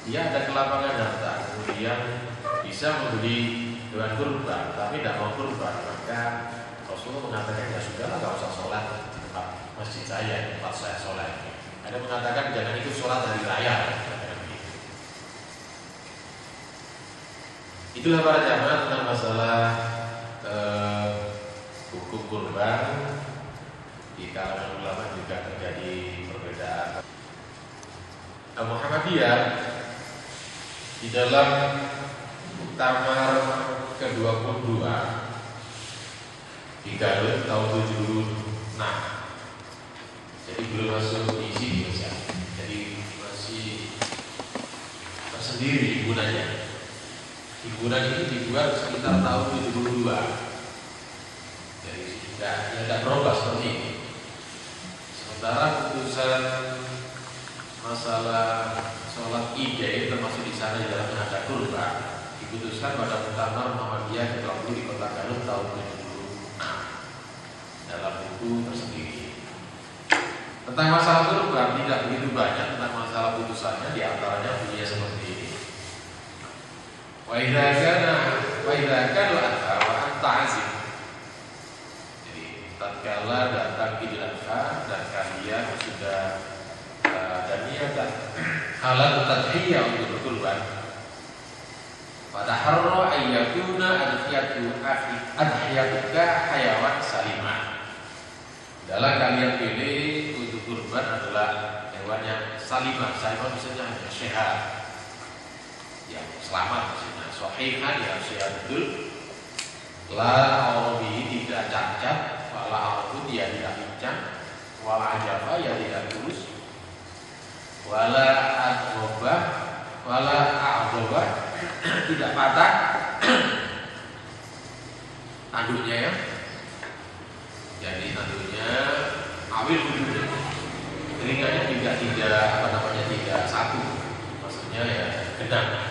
dia ada kelapangan harta, kemudian bisa membeli hewan kurban, tapi tidak mau kurban, maka Rasulullah mengatakan ya sudahlah, nggak usah sholat di tempat masjid saya, tempat saya sholat. Ada mengatakan jangan ikut sholat hari raya. Itulah para jamaah tentang masalah hukum kurban. Di kalangan ulama juga terjadi perbedaan. Muhammadiyah di dalam muktamar ke-22 di Garut tahun 76. Jadi belum masuk isi Indonesia. Jadi masih tersendiri himpunannya. Himpunan ini dibuat sekitar tahun 72. Jadi tidak berubah seperti ini. Sementara putusan masalah sholat ide termasuk di sana dalam menghadap kurban diputuskan pada muktamar Muhammadiyah ke-20 di Kota Garut tahun 76 dalam buku tersendiri. Tentang masalah kurban tidak begitu banyak tentang masalah putusannya, diantaranya bunyinya seperti ini. Wa idza kana al-adha wa anta azim. Jadi tatkala datang Idul Adha dan kalian sudah dan niatan halal tadhiyah untuk berkurban, pada harra ayyakuna adhiyatuka hayawan salimah. Dalam kalian pilih untuk kurban adalah hewan yang salimah. Salimah maksudnya sehat, yang selamat maksudnya. Sahihan yang sehat betul. La arabi tidak cacat, wala arabun dia tidak pincang, wala ajafa ya tidak kurus, wala adrobah wala a'dobah tidak patah tanduknya ya. Jadi tanduknya awil wujudnya, telinganya juga tidak satu, maksudnya ya genang.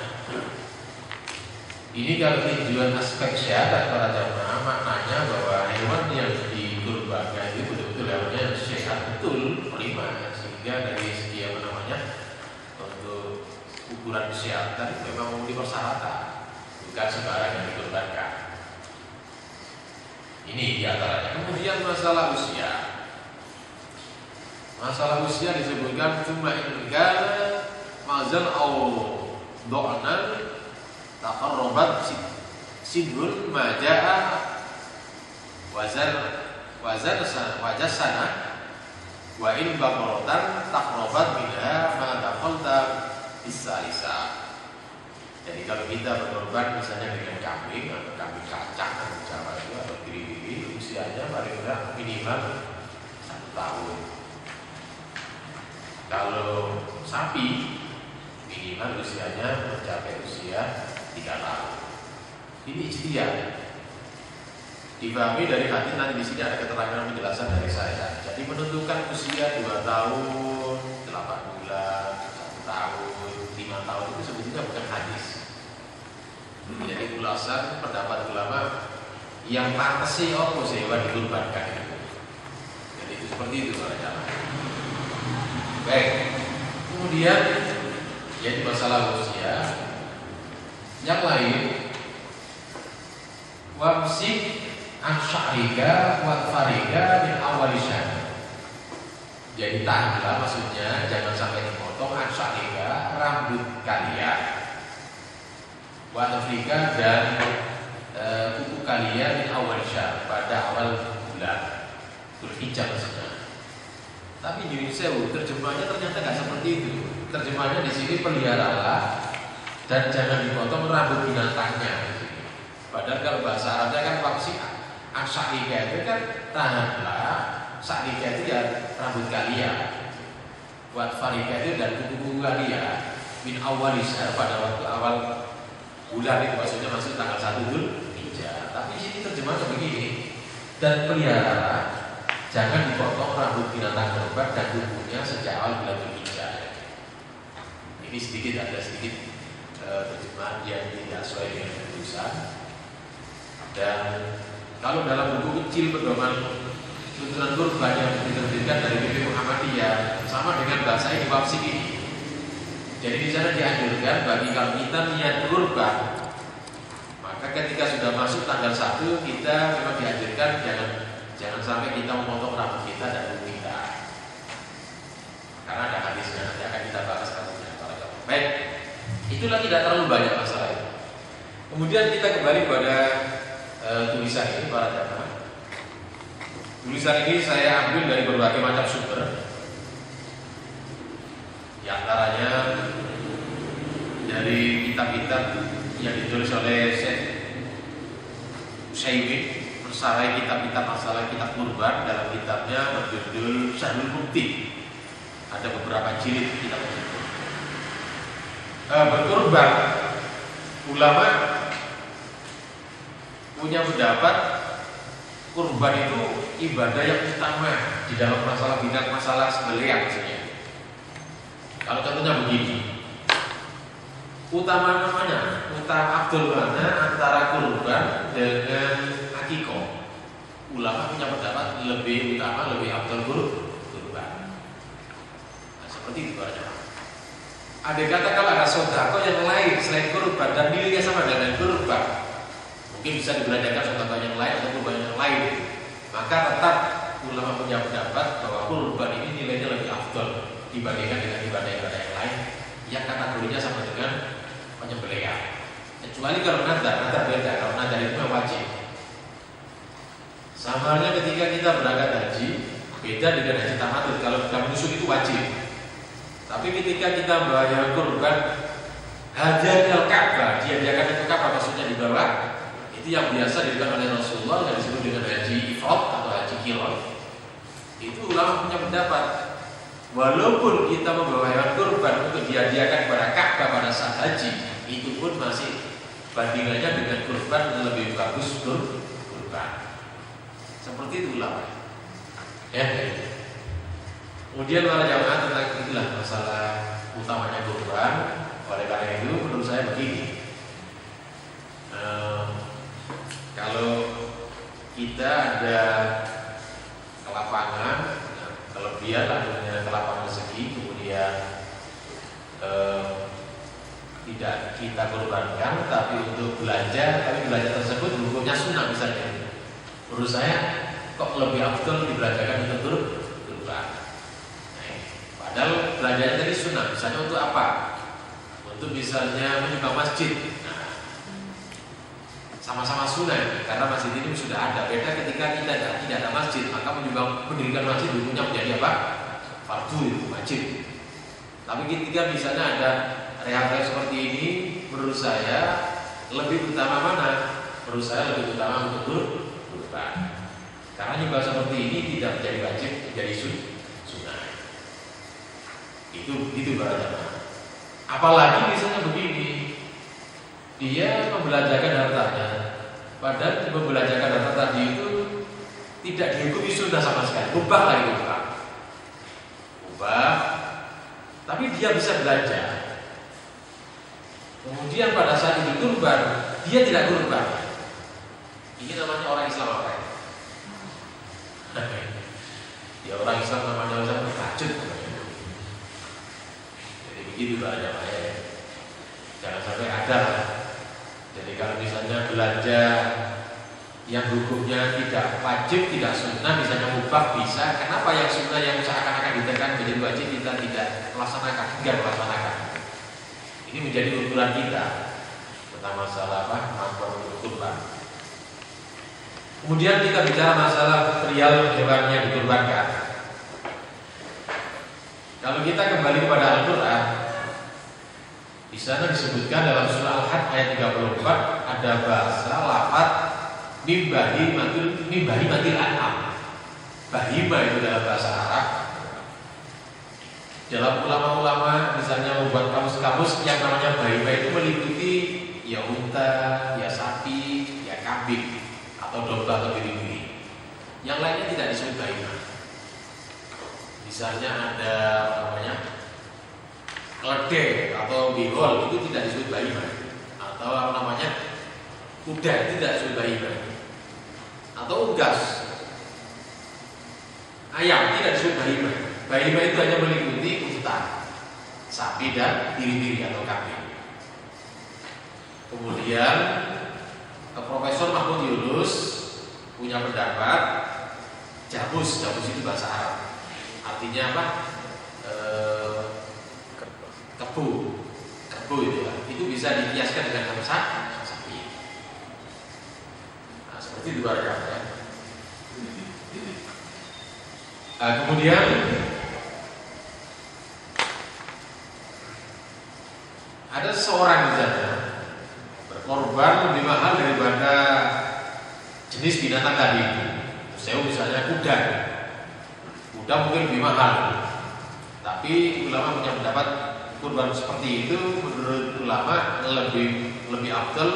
Ini kalau tujuan aspek kesehatan para jamaah, maknanya bahwa hewan yang dikurbankan itu betul-betul hewannya sehat betul, prima, sehingga dari segi untuk ukuran kesehatan memang memenuhi persyaratan, bukan sembarang yang dikurbankan. Ini diantaranya. Kemudian masalah usia disebutkan cuma ingkar mazal au do'nan taqarrabat sidrun majaa wajasana wa in baqaratan taqrabat minha ma taqalta bisalisa. Jadi kalau kita berkorban misalnya dengan kambing atau kambing kacang atau Jawa itu atau biri-biri, usianya paling rendah minimal 1 tahun. Kalau sapi minimal usianya mencapai usia 3 tahun. Ini ijtihad. Dipahami dari hadis, nanti di sini ada keterangan penjelasan dari saya. Jadi menentukan usia 2 tahun, 8 bulan, 1 tahun, 5 tahun itu sebetulnya bukan hadis. Jadi ulasan pendapat ulama yang pantas sih apa sih hewan dikurbankan itu. Jadi itu seperti itu soalnya. Baik. Kemudian jadi masalah usia yang lain, wamsik an sya'rika wa farika min awwali syahr. Jadi tahanlah, maksudnya jangan sampai dipotong an sya'rika, rambut kalian, wa farika dan kuku kalian min awwali syahr, pada awal bulan Dzulhijjah maksudnya. Tapi di Indonesia terjemahnya ternyata nggak seperti itu. Terjemahnya di sini peliharalah dan jangan dipotong rambut binatangnya. Padahal kalau bahasa Arabnya kan wamsik an-sya'rika itu kan tahanlah, sya'rika itu ya rambut kalian, buat farika itu dan kuku kalian min awal syahr, pada waktu awal bulan itu, maksudnya masuk tanggal 1 Dzulhijjah. Tapi di sini terjemahnya begini, dan peliharalah, jangan dipotong rambut binatang kurban dan kukunya sejak awal bulan Dzulhijjah. Ini ada sedikit terjemahan yang tidak sesuai dengan keputusan. Dan kalau dalam buku kecil pedoman tuntunan kurban yang diterbitkan dari PP Muhammadiyah, sama dengan bahasa ini wamsik ini. Jadi di sana dianjurkan bagi kalau kita niat kurban, maka ketika sudah masuk tanggal 1 kita memang dianjurkan jangan sampai kita memotong rambut kita dan kuku kita. Karena ada hadisnya, nanti akan kita bahas hadisnya. Baik, itulah tidak terlalu banyak masalah itu. Kemudian kita kembali pada tulisan ini para jamaah. Tulisan ini saya ambil dari berbagai macam sumber. Di antaranya dari kitab-kitab yang ditulis oleh Syekh Utsaimin, mensarai kitab-kitab masalah kitab kurban dalam kitabnya berjudul Syahrul Mukti. Ada beberapa jilid kitab tersebut. Berkurban, ulama punya pendapat kurban itu ibadah yang utama di dalam masalah bidang masalah sembelihan maksudnya. Kalau contohnya begini, utama afdol mana antara kurban dengan akikoh? Ulama punya pendapat lebih utama, lebih afdol kurban. Nah, seperti itu aja. Ada kata kalau ada sodako yang lain selain kurban dan nilainya sama dengan kurban, mungkin bisa dibelanjakan sodako yang lain atau kurban yang lain. Maka tetap ulama punya pendapat bahwa kurban ini nilainya lebih afdol dibandingkan dengan ibadah-ibadah yang lain yang kategorinya sama dengan penyembelihan. Kecuali kalau nadar beda. Kalau nadar itu wajib. Sama halnya ketika kita berangkat haji, beda dengan haji tamatut. Kalau sudah menusuk itu wajib. Tapi ketika kita membayar kurban hadiah Ka'bah, diadakan ke Ka'bah maksudnya dibawa, itu yang biasa dilakukan oleh Rasulullah yang disebut dengan haji ifrad atau haji qiran. Itu ulama punya pendapat, walaupun kita membawa hewan kurban untuk dihadiahkan kepada Ka'bah pada saat haji, itu pun masih bandingannya dengan kurban yang lebih bagus kurban. Seperti itu ulama. Ya. Kemudian para jamaah tentang itulah masalah utamanya kurban. Oleh karena itu menurut saya begini, kalau kita ada kelapangan, kelebihan adanya kelapangan rezeki, kemudian tidak kita kurbankan, tapi untuk belanja, tapi belanja tersebut hukumnya sunnah misalnya. Menurut saya kok lebih afdol dibelanjakan untuk kurban. Padahal belanjanya tadi sunnah, misalnya untuk apa? Untuk misalnya menyumbang masjid. Nah, sama-sama sunnah, karena masjid ini sudah ada. Beda ketika kita tidak ada masjid, maka mendirikan masjid hukumnya menjadi apa? Fardu, itu wajib. Tapi ketika misalnya ada rehab seperti ini, menurut saya lebih utama mana? Menurut saya lebih utama untuk kurban. Karena nyumbang seperti ini tidak menjadi wajib, menjadi sunnah. Itu baratnya. Apalagi misalnya begini, dia membelanjakan hartanya, padahal membelanjakan harta tadi itu tidak dihukumi sunnah sama sekali. Ubah lagi ubah, tapi dia bisa belanja. Kemudian pada saat itu kurban, dia tidak kurban. Ini namanya orang Islam apa ya? Ya orang Islam namanya orang bertajuk. Itu banyak ya. Jangan sampai ada. Jadi kalau misalnya belanja yang hukumnya tidak wajib, tidak sunnah, misalnya mubah bisa. Kenapa yang sunnah yang seakan-akan ditekan menjadi wajib kita tidak melaksanakan, enggak melaksanakan? Ini menjadi ukuran kita tentang masalah kemampuan untuk kurban. Kemudian kita bicara masalah real hewan yang dikurbankan. Kalau kita kembali kepada Al-Quran, di sana disebutkan dalam surah Al-Hajj ayat 34 ada bahasa lafaz mimbahimatil an'am. Bahima itu dalam bahasa Arab. Dalam ulama-ulama misalnya membuat kamus-kamus yang namanya bahima itu meliputi ya unta, ya sapi, ya kambing atau domba atau biri-biri. Yang lainnya tidak disebut bahima. Misalnya ada keledai atau bihol itu tidak disebut bahima, atau kuda tidak disebut bahima, atau unggas, ayam tidak disebut bahima. Bahima itu hanya meliputi unta, sapi dan tiri-tiri atau kambing. Kemudian Profesor Mahmud Yunus punya pendapat jabus itu bahasa Arab, artinya apa? Kebu itu bisa dikiaskan dengan sapi. Nah, seperti itu barangkali ya. Kemudian ada seorang misalnya berkorban lebih mahal daripada jenis binatang tadi. Saya misalnya kuda mungkin lebih mahal, tapi ulama punya pendapat kurban seperti itu menurut ulama lebih afdal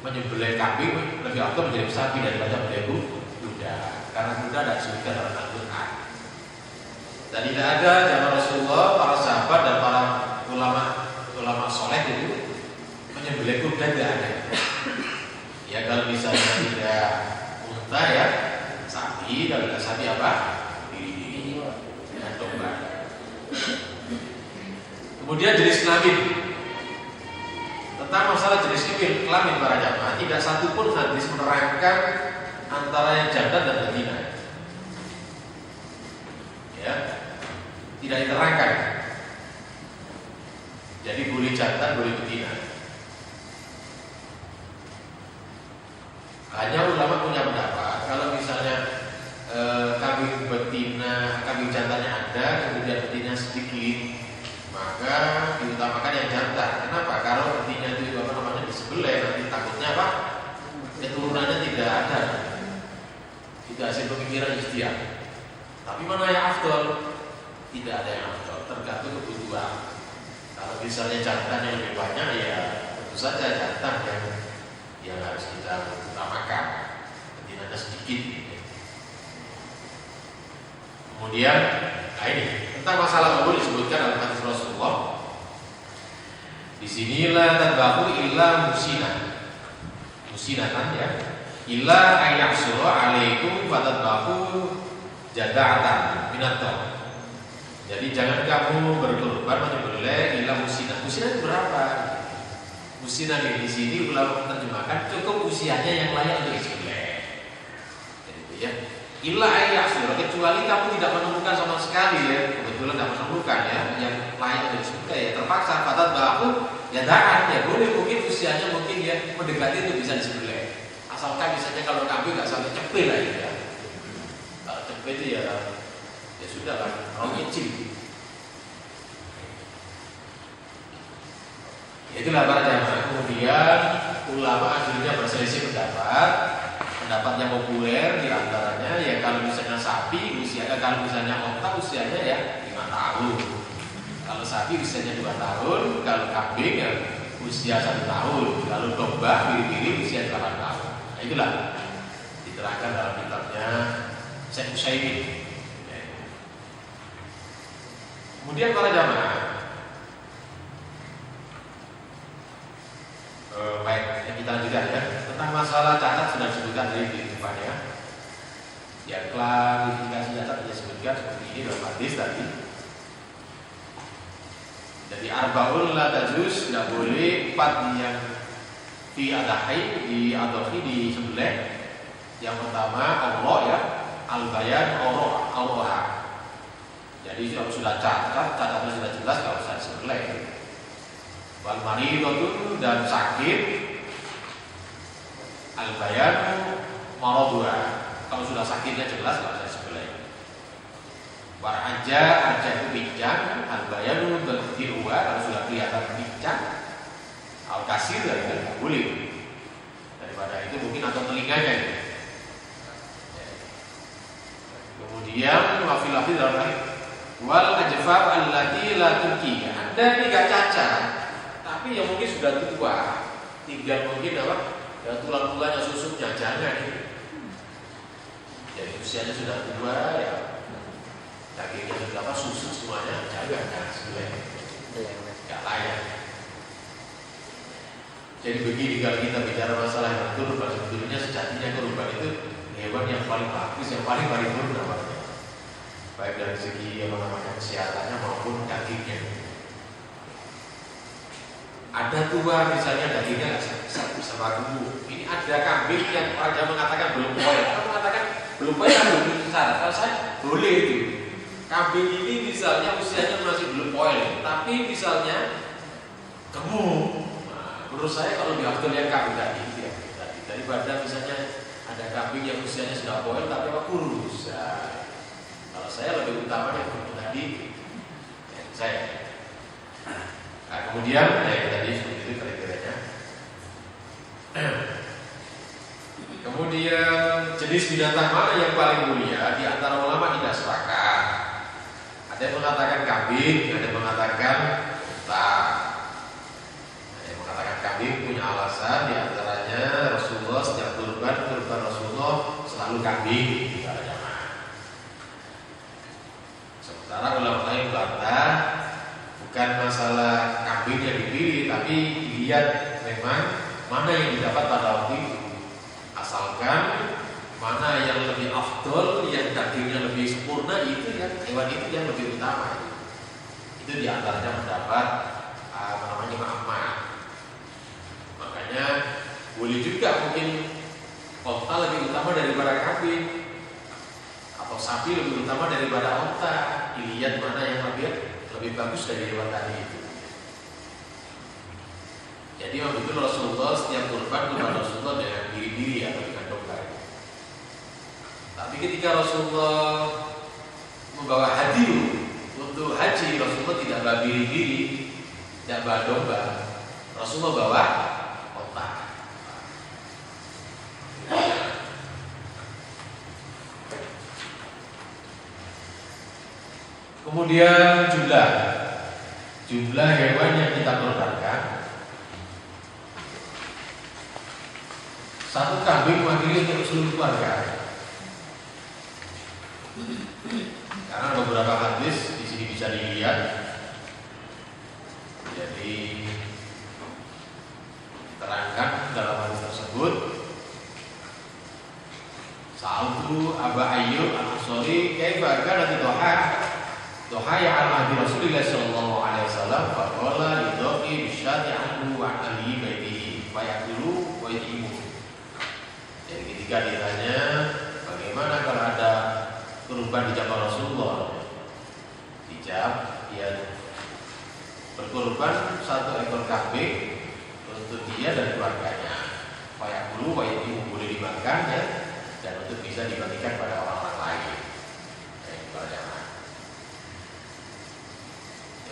menyembelih kambing, lebih afdal menjadi sapi daripada menyembelih kuda, karena kuda tidak disebutkan dalam Al-Quran. Dan tidak ada zaman Rasulullah, para sahabat dan para ulama soleh itu menyembelih kuda, tidak ada. Ya kalau misalnya tidak unta ya sapi, kalau tidak sapi apa? Diri dan domba. Kemudian jenis kelamin. Tentang masalah jenis kelamin para jamaah, tidak satu pun hadis menerangkan antara yang jantan dan betina. Ya, tidak diterangkan. Jadi boleh jantan, boleh betina. Hanya ulama punya pendapat kalau misalnya kambing betina, kambing jantannya ada, kemudian betina sedikit, maka diutamakan yang jantan. Kenapa? Kalau betina itu disembelih, nanti takutnya apa? Keturunannya tidak ada, tidak hasil pemikiran ikhtiar. Tapi mana yang afdol? Tidak ada yang afdol, tergantung kebutuhan. Kalau misalnya jantan yang lebih banyak, ya tentu saja jantan yang harus kita utamakan, betinanya sedikit. Kemudian, ini tentang masalah umur disebutkan dalam hadis Rasulullah. Disinilah tadbahu illa musinatan ya, illa ayyaksura alaikum fatadbahu jada'atan minatah. Jadi jangan kamu berkorban menyembelih illa musinah. Musinah itu berapa? Musinah di sini ulama menerjemahkan cukup usianya yang layak untuk disembelih. Jadi ya. Illa ayyaksura, kecuali kamu tidak menemukan sama sekali ya, kebetulan tidak menemukan ya yang layak untuk disembelih ya, terpaksa fatadbahu jada'an ya, boleh mungkin usianya mungkin ya mendekati itu bisa disembelih. Asalkan misalnya kalau kambing nggak sampai cepil lah ya. Kalau cepil itu ya sudah lah, orang kecil. Itulah para jamaah. Kemudian ulama akhirnya berselisih pendapat. Pendapat yang populer diantaranya ya kalau misalnya sapi usianya, kalau misalnya onta usianya ya 5 tahun. Kalau sapi usianya 2 tahun, kalau kambing ya usia 1 tahun, kalau domba biri-biri usia 8 tahun. Nah, itulah diterangkan dalam kitabnya Syekh Utsaimin. Kemudian para jamaah, baik, kita lanjutkan ya. Tentang masalah cacat sudah disebutkan di depannya. Ya, klarifikasi cacat disebutkan seperti ini dalam hadis tadi. Jadi arbaun la tajuz, tidak boleh 4 yang di adhahi di sebelah. Yang pertama Allah ya, al-bayan Allah. Jadi kalau sudah cacatnya sudah jelas, kalau usah disembelih. Wal maridatu dan sakit, al-bayan maradua. Kalau sudah sakitnya jelas, kalau usah disembelih. War aja itu bincang, al-bayanu bertirua, kalau sudah kelihatan bincang, al-kasir dari tidak boleh. Daripada itu mungkin atau telinganya itu. Kemudian wafil dalam hal wal ajfab allati la turki. Anda ini gak cacat, tapi yang mungkin sudah tua, tinggal mungkin apa? Ya tulang-tulangnya susutnya jangan ini. Jadi usianya sudah tua ya, dagingnya sudah apa? Susut semuanya jangan sebenarnya. Gak layak. Jadi begini kalau kita bicara masalah yang kurban, sebetulnya sejatinya kurban itu hewan yang paling bagus, yang paling sempurna, baik dari segi kesehatannya maupun dagingnya. Ada tua misalnya dagingnya nggak sama gemuk. Ini ada kambing yang ada mengatakan belum poil. Kalau mengatakan belum poil kan belum syarat. Kalau saya boleh itu. Kambing ini misalnya usianya masih belum poil, tapi misalnya gemuk. Nah, menurut saya kalau lebih afdal yang kambing tadi daripada misalnya ada kambing yang usianya sudah poil tapi apa kurus. Nah, kalau saya lebih utama yang gemuk tadi. Saya. Nah, kemudian ya tadi seperti itu kriterianya. Kemudian jenis binatang mana yang paling mulia di antara ulama tidak sepakat. Ada yang mengatakan kambing, ada yang mengatakan unta. Ada yang mengatakan kambing punya alasan, di antaranya Rasulullah setiap kurban Rasulullah selalu kambing. Sementara ulama lain bantah, bukan masalah kambing yang dipilih, tapi dilihat memang mana yang didapat pada waktu itu. Asalkan mana yang lebih afdol, yang dagingnya lebih sempurna, itu yang hewan itu yang lebih utama. Itu diantaranya mendapat namanya ma'amah. Makanya boleh juga mungkin onta lebih utama daripada kambing, atau sapi lebih utama daripada onta. Dilihat mana yang lebih bagus dari hewan tadi itu. Jadi waktu itu Rasulullah setiap kurban Rasulullah dengan diri-diri atau dengan domba. Tapi ketika Rasulullah membawa hadiah untuk haji, Rasulullah tidak bawa diri-diri, tidak bawa domba. Rasulullah bawa onta. Kemudian jumlah hewan yang kita kurbankan. Satu kambing mewakili untuk seluruh keluarga. Karena beberapa hadis di sini bisa dilihat. Jadi terangkan dalam hadis tersebut. Sa'altu Aba Ayyub Al-Ansari kaifa kanat doha ya al-mahdi Rasulullah sallallahu alaihi wasallam faqala lidhi bisyati anhu wa ahli baitihi wa yakulu wa yatimu. Jadi ketika ditanya bagaimana kalau ada kurban di zaman Rasulullah, dijawab dia berkurban satu ekor kambing untuk dia dan keluarganya. Wa yakulu wa yatimu boleh dimakan ya, dan untuk bisa dibagikan pada orang-orang lain.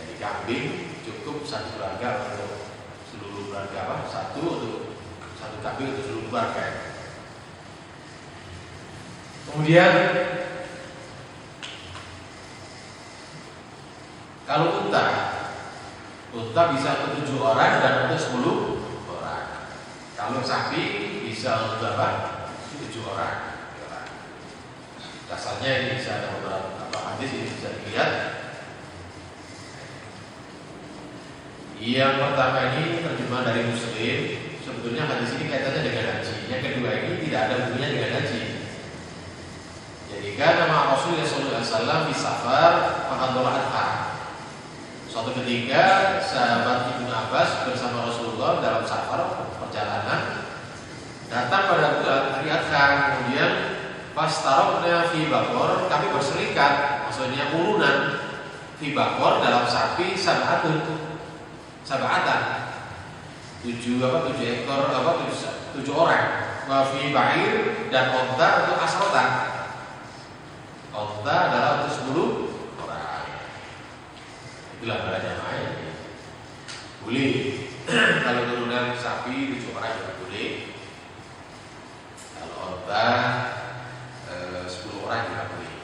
Jadi kambing cukup satu keluarga untuk seluruh keluarga, satu kambing untuk seluruh keluarga. Kemudian kalau unta bisa untuk 7 orang dan untuk 10 orang. Kalau sapi bisa untuk berapa? 7 orang. Dasarnya ini bisa ada beberapa hadis ini bisa dilihat. Yang pertama ini terjemah dari Muslim. Sebetulnya hadis ini kaitannya dengan haji. Yang kedua ini tidak ada hubungannya dengan haji. Jadi kan nama Rasulullah SAW di safar Fakadullah Adha. Suatu ketika sahabat Ibnu Abbas bersama Rasulullah dalam safar perjalanan datang pada hari Adha. Kemudian pas taroknya fi bakor, kami berserikat, maksudnya urunan fi bakor dalam sapi sab'atan 7 ekor 7 orang. Wa fi ba'ir dan onta untuk asrotan. Onta adalah untuk 10 orang. Itulah bedanya main. Boleh. Kalau turunan sapi 7 orang juga boleh. Kalau onta 10 orang juga boleh.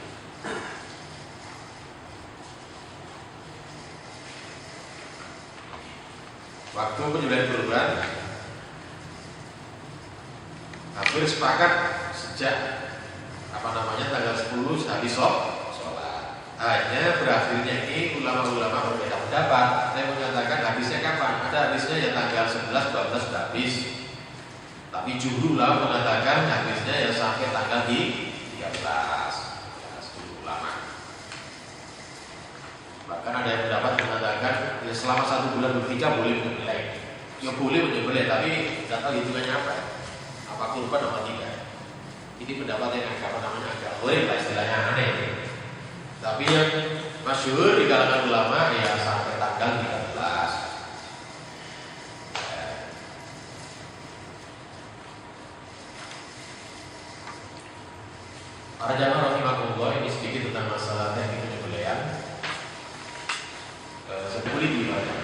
Waktu penyembelihan kurban hampir sepakat sejak tanggal 10 habis sholat. Hanya berakhirnya ini ulama-ulama berbeda pendapat. Ada yang menyatakan habisnya kapan? Ada habisnya ya tanggal 11, 12 sudah habis. Tapi jumhur ulama mengatakan habisnya ya sampai tanggal 13. Ulama. Bahkan ada yang pendapat mengatakan ya selama 1 bulan berhijab boleh menilai. Ya boleh menyembelih, tapi nggak tahu hitungannya apa. Apa kurban apa tidak. Ini pendapat yang agak boleh lah istilahnya aneh. Tapi yang masyhur di kalangan ulama ya sampai tanggal 13. Para jamaah rahimakumullah, ini sedikit tentang masalah teknik penyembelihan. Sebetulnya gimana?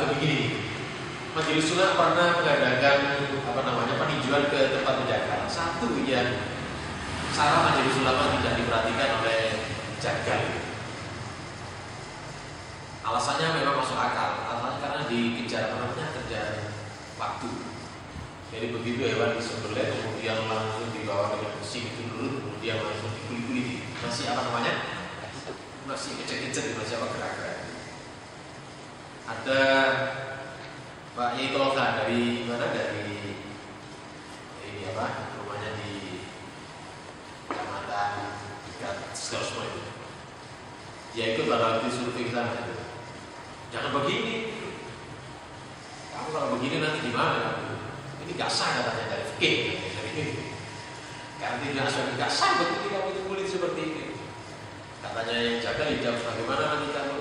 Begini, Majelis Sunnah pernah mengadakan peninjauan ke tempat penjagaan. Satu yang salah Majelis Ulama tidak diperhatikan oleh jagal. Alasannya memang masuk akal, alasannya karena dikejar kerja waktu. Jadi begitu hewan disembelih kemudian langsung dibawa dengan mesin itu dulu, kemudian langsung dikuli-kuli, masih masih kecil-kecil, masih gerak-gerak. Ada Pak Yai Tolga dari mana? Dari rumahnya di Kecamatan Sedoso itu. Dia ikut pada waktu survei sana. Jangan begini. Kamu kalau begini nanti gimana? Ini gak sah katanya dari fikih. Karena tidak sah begitu kamu itu kulit seperti ini. Katanya yang jaga dijawab bagaimana nanti kalau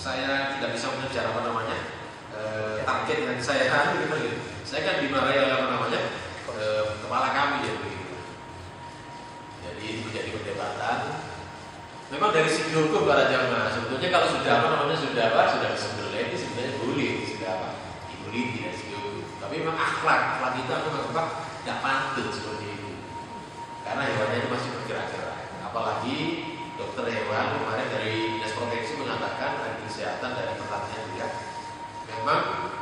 saya tidak bisa mengejar target yang saya gitu. Saya kan dimarahi oleh kepala kami ya begitu. Jadi ini menjadi perdebatan. Memang dari segi hukum para jamaah sebetulnya kalau sudah sudah disembelih itu sebenarnya boleh dibully dari segi hukum. Tapi memang akhlak kita memang tidak patut seperti itu. Karena hewannya itu masih bergerak-gerak. Apalagi dokter hewan kemarin dari Dinas Proteksi mengatakan dari kesehatan dari pertanian juga. Memang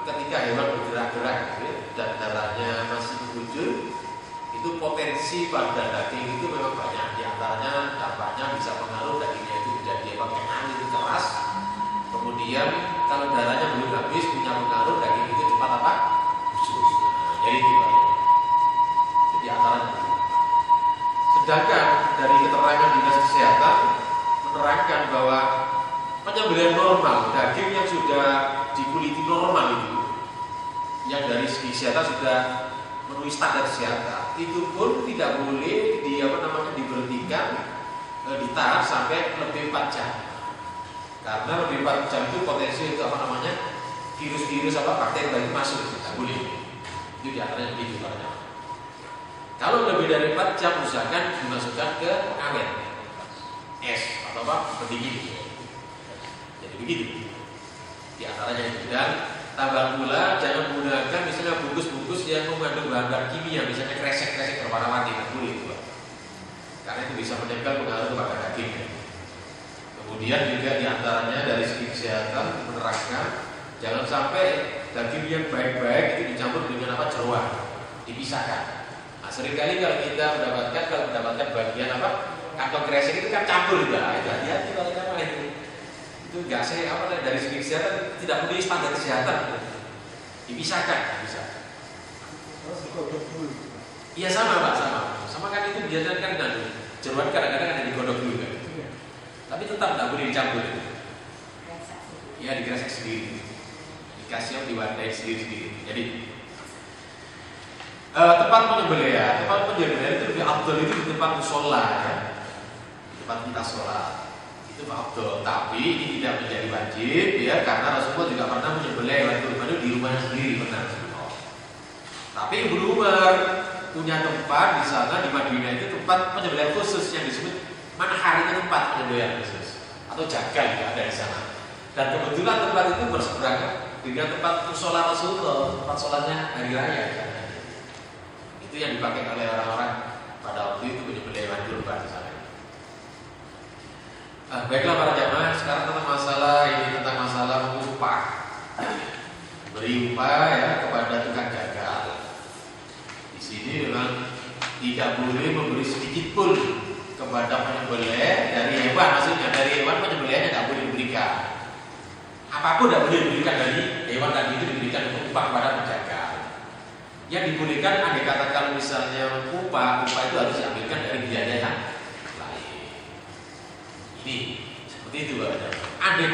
ketika hewan bergerak-gerak dan darahnya masih muncul, itu potensi pada daging itu memang banyak. Di antaranya dampaknya bisa pengaruh dagingnya itu menjadi kenal itu keras. Kemudian kalau darahnya belum habis punya pengaruh daging itu cepat busuk. Jadi itu di antaranya. Sedangkan dari keterangan Dinas Kesehatan menerangkan bahwa penyembelihan normal daging yang sudah dikuliti normal itu, yang dari segi kesehatan sudah memenuhi standar kesehatan, itu pun tidak boleh diberhentikan ditahan sampai lebih 4 jam. Karena lebih 4 jam itu potensi itu virus-virus bakteri lagi masuk, tidak boleh. Itu diantaranya begitu katanya. Kalau lebih dari 4 jam usahakan dimasukkan ke pengawet es atau pendingin. Jadi begitu. Di antaranya itu. Dan tambah pula jangan menggunakan misalnya bungkus-bungkus yang mengandung bahan kimia, misalnya kresek-kresek berwarna-warni, tidak boleh itu. Karena itu bisa menempel pengaruh pada daging. Kemudian juga di antaranya dari segi kesehatan menerangkan jangan sampai daging yang baik-baik itu dicampur dengan jeruan, dipisahkan. Nah, seringkali kalau kita mendapatkan bagian kantong kresek itu kan campur juga. Itu hati-hati kalau kita itu nggak dari segi kesehatan tidak memenuhi standar kesehatan. Dipisahkan, bisa. Iya sama Pak, sama kan itu biasanya kan jeruan kadang-kadang ada digodok dulu kan. Tapi tetap tidak boleh dicampur. Ya dikresek sendiri, dikasih diwadai sendiri. Jadi tempat penyembelihan itu lebih afdal itu di tempat musola ya. Tempat kita sholat itu afdal, tapi ini tidak menjadi wajib ya, karena Rasulullah juga pernah menyembelih hewan kurban di rumahnya sendiri pernah. Tapi Ibnu Umar punya tempat di sana di Madinah itu tempat penyembelihan khusus yang disebut manhar, itu tempat penyembelihan khusus atau jagal juga ada di sana. Dan kebetulan tempat itu berseberangan dengan tempat musola Rasulullah, tempat sholatnya hari raya. Itu yang dipakai oleh orang-orang pada waktu itu menyembelih hewan kurban di sana. Baiklah para jamaah, sekarang tentang masalah upah. Beri upah ya kepada tukang jagal. Di sini memang tidak boleh memberi sedikit pun kepada penyembelih dari hewan, maksudnya dari hewan penyembelihannya tidak boleh diberikan. Apapun tidak boleh diberikan dari hewan tadi itu diberikan untuk upah kepada penjagal. Yang dibolehkan andai kata kalau misalnya upah itu harus diambilkan dari biaya yang lain. Ini seperti itu Pak. Andai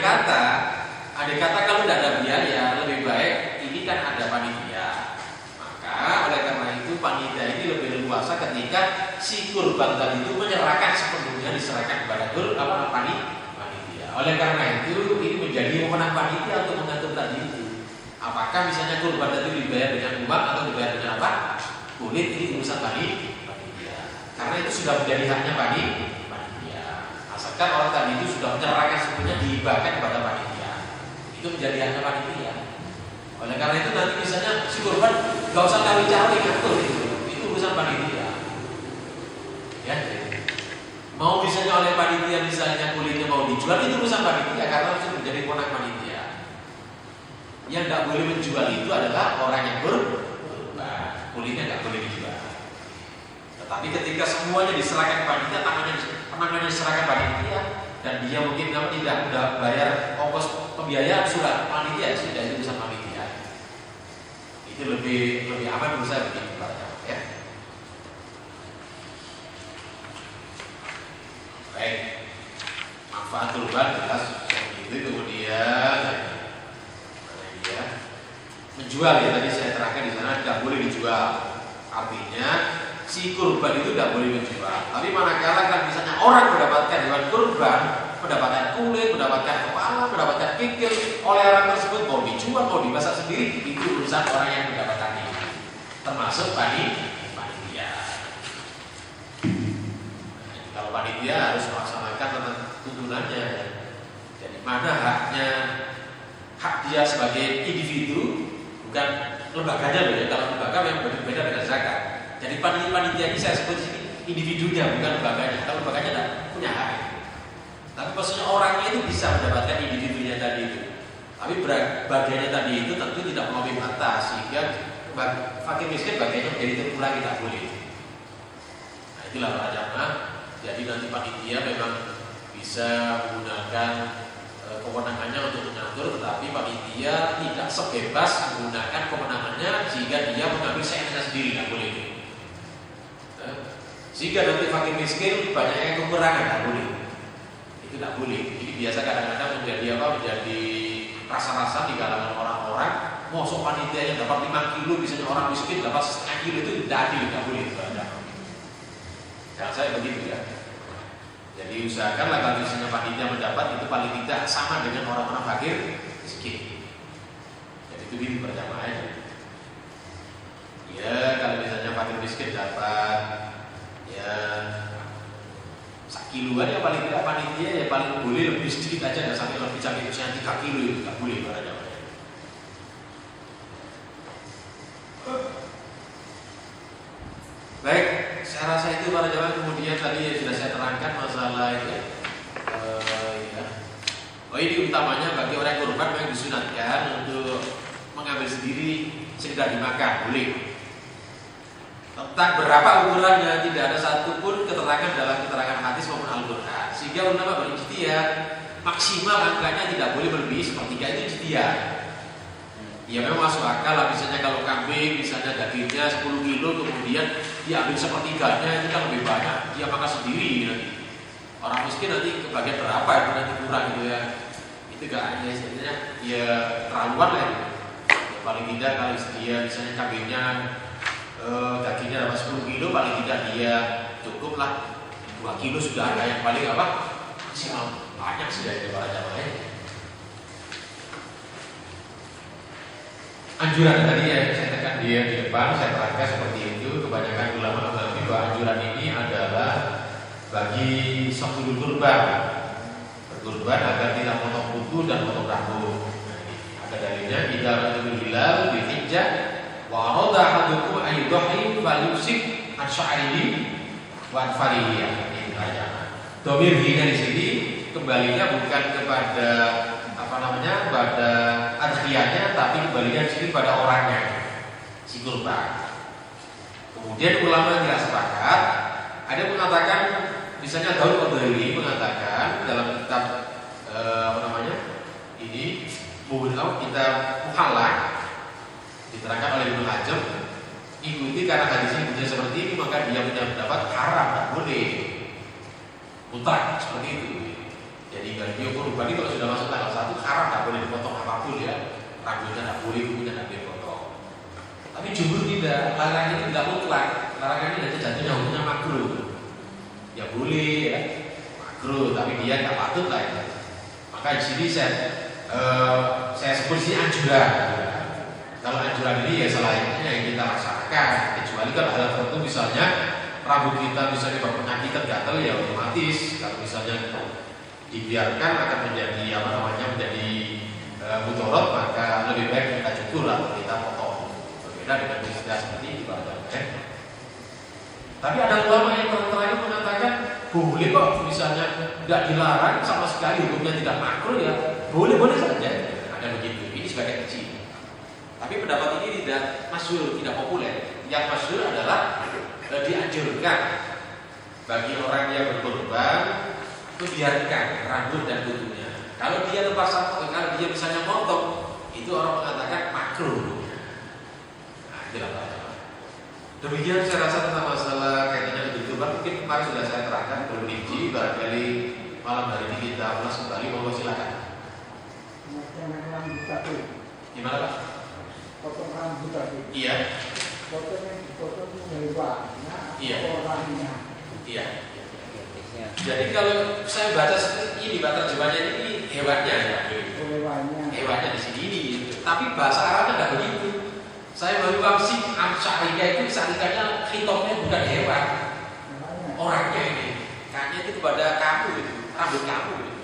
kata kalau tidak ada biaya, lebih ketika si kurban tadi itu menyerahkan sepenuhnya, diserahkan kepada panitia. Oleh karena itu ini menjadi wewenang panitia untuk mengatur tadi itu. Apakah misalnya kurban tadi dibayar dengan uang atau dibayar dengan apa? Kulit, ini urusan panitia. Karena itu sudah menjadi haknya panitia. Asalkan orang tadi itu sudah menyerahkan sepenuhnya, dihibahkan kepada panitia, itu menjadi haknya panitia. Oleh karena itu nanti misalnya si kurban gak usah cawe-cawe ngatur itu urusan panitia. Ya, mau misalnya oleh panitia misalnya kulitnya mau dijual, itu urusan panitia karena itu menjadi wewenang panitia. Yang tidak boleh menjual itu adalah orang yang kurban, kulitnya nggak boleh dijual. Tetapi ketika semuanya diserahkan panitia, tangannya diserahkan panitia, dan dia mungkin tidak bayar ongkos pembiayaan sudah panitia, sudah itu urusan panitia. Itu lebih aman menurut saya begitu ya. Baik, manfaat kurban jelas seperti itu. Kemudian dia menjual ya, tadi saya terangkan di sana tidak boleh dijual. Artinya si kurban itu tidak boleh menjual. Tapi manakala kan misalnya orang mendapatkan hewan kurban, mendapatkan kulit, mendapatkan kepala, mendapatkan kikil oleh orang tersebut, mau dijual, mau dimasak sendiri, itu urusan orang yang mendapatkannya, termasuk panitia. Kalau panitia harus melaksanakan tuntunannya. Jadi mana hak dia sebagai individu, bukan lembaganya loh ya. Kalau lembaga memang berbeda dengan zakat. Jadi panitia ini saya sebut sini individunya, bukan lembaganya. Kalau lembaganya tidak punya hak. Tapi maksudnya orangnya itu bisa mendapatkan individunya tadi itu. Tapi bagiannya tadi itu tentu tidak melampaui batas, sehingga fakir miskin bagiannya menjadi terkurangi, tidak boleh. Nah itulah para jamaah. Jadi nanti panitia memang bisa menggunakan kewenangannya untuk mengatur, tetapi panitia tidak sebebas menggunakan kewenangannya sehingga dia mengambil seenaknya sendiri, tidak boleh. Sehingga nanti fakir miskin banyak yang kekurangan, tidak boleh. Itu tidak boleh. Jadi biasa kadang-kadang menjadi rasa-rasa di kalangan orang-orang. Mosok panitia yang dapat 5 kilo, misalnya orang miskin dapat setengah kilo, itu tidak adil, tidak boleh. Jangan saya begitu ya. Jadi usahakanlah kalau misalnya panitia mendapat itu paling tidak sama dengan orang-orang fakir miskin. Jadi itu ini berjamaahnya. Ya kalau misalnya fakir miskin dapat ya kiloan, ya paling tidak panitia ya paling boleh lebih sedikit aja, nggak sampai lebih sampai misalnya 3 kilo, itu nggak boleh para jamaah. Baik, saya rasa itu para jamaah. Kemudian tadi sudah saya terangkan masalah itu ya. Ini utamanya bagi orang yang kurban yang disunatkan untuk mengambil sendiri sekedar dimakan, boleh. Tentang berapa ukurannya tidak ada satupun keterangan dalam keterangan hadis maupun Al-Quran, sehingga ulama berijtihad maksimal angkanya tidak boleh melebihi sepertiga, itu ijtihad. Ya memang masuk akal lah, misalnya kalau kambing misalnya dagingnya 10 kilo kemudian diambil sepertiganya, itu kan lebih banyak, dia makan sendiri nanti. Orang miskin nanti kebagian berapa itu nanti kurang gitu ya. Itu gak hanya istilahnya ya terlaluan lah ya. Paling tidak kalau dia misalnya kambingnya dagingnya dapat 10 kilo, paling tidak dia cukup lah 2 kilo sudah ada, yang paling apa maksimal banyak sudah itu para jamaah. Anjuran tadi ya saya tekan dia di depan, saya terangkan seperti itu. Kebanyakan ulama mengambil bahwa anjuran ini adalah bagi sahibul kurban berkurban agar tidak potong kuku dan potong rambut. Ada dalilnya kita menurut hilal di hijjah wa arada ahadukum ayyudahi falyusik an sya'rihi wa anfarihi. Ini aja. Domir hina di sini kembalinya bukan kepada pada adhiyahnya, tapi kembalinya di sini pada orangnya, si kurban. Kemudian ulama tidak sepakat. Ada yang mengatakan, misalnya Daud Qadhari mengatakan dalam kitab ini kitab Muhallaq, diterangkan oleh Ibnu Hajar, ikuti karena hadisnya bunyinya seperti ini, maka dia punya pendapat haram, tak boleh mutlak seperti itu. Jadi dia kurban itu kalau sudah masuk tanggal 1 haram, tak boleh dipotong apapun ya, rambutnya tak boleh, kukunya tak boleh dipotong. Tapi jumhur tidak, larangan itu tidak mutlak. Barangkali nanti jatuhnya hukumnya makruh. Ya boleh ya, makruh, tapi dia nggak patut lah ya. Maka di sini saya sebut sini anjuran. Kalau anjuran ini ya selayaknya yang kita laksanakan. Kecuali kalau hal tertentu misalnya rambut kita misalnya berpenyakit gatal ya otomatis kalau misalnya dibiarkan akan menjadi menjadi mudorot, maka lebih baik kita cukur atau kita potong. Berbeda dengan istilah seperti itu Tapi ada ulama yang terakhir mengatakan boleh kok, misalnya tidak dilarang sama sekali, hukumnya tidak makruh ya, boleh saja. Ada begitu. Ini sebagai kecil. Tapi pendapat ini tidak masyhur, tidak populer. Yang masyhur adalah dianjurkan bagi orang yang berkorban itu biarkan rambut dan kutunya. Kalau dia terpaksa, kalau dia misalnya motong, itu orang mengatakan makruh. Nah, itulah Pak. Demikian saya rasa tentang masalah kaitannya dengan kurban. Mungkin kemarin sudah saya terangkan berperinci. Barangkali malam hari ini kita ulas kembali. Mohon silakan. Gimana Pak? Potong rambut tadi. Iya. Potong hewannya. Iya. Orangnya. Iya. Jadi kalau saya baca seperti ini, terjemahannya ini hewannya ya. Hewannya di sini ini. Tapi bahasa Arabnya nggak begitu. Saya baru paham sih syarikah itu syarikahnya hitopnya bukan hewan. Orangnya ini. Kayaknya itu kepada kamu itu, rambut kamu itu.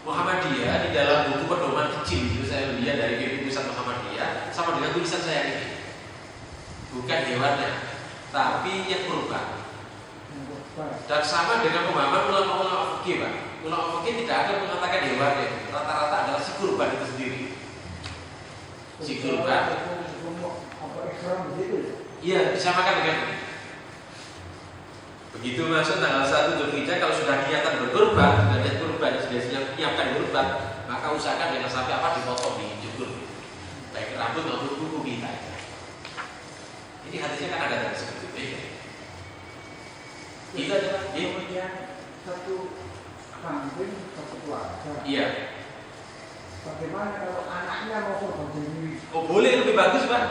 Muhammadiyah di dalam buku pedoman kecil itu saya lihat dari buku tulisan Muhammadiyah sama dengan tulisan saya ini. Bukan hewannya, tapi yang kurban. Dan sama dengan pemahaman ulama-ulama fikih, Pak. Ulama fikih tidak ada mengatakan hewannya. Rata-rata adalah si kurban itu sendiri. Si kurban. Iya, disamakan dengan begitu masuk tanggal 1 Dzulhijjah, kalau sudah niatan berkurban, sudah niat kurban, sudah menyiapkan kurban, maka usahakan jangan sampai dipotong, dicukur, baik rambut maupun kuku kita. Ini hadisnya kan ada dari seperti itu. Itu aja Pak. Kemudian satu kambing, satu keluarga. Iya. Bagaimana kalau anaknya mau kurban sendiri? Oh boleh, lebih bagus Pak.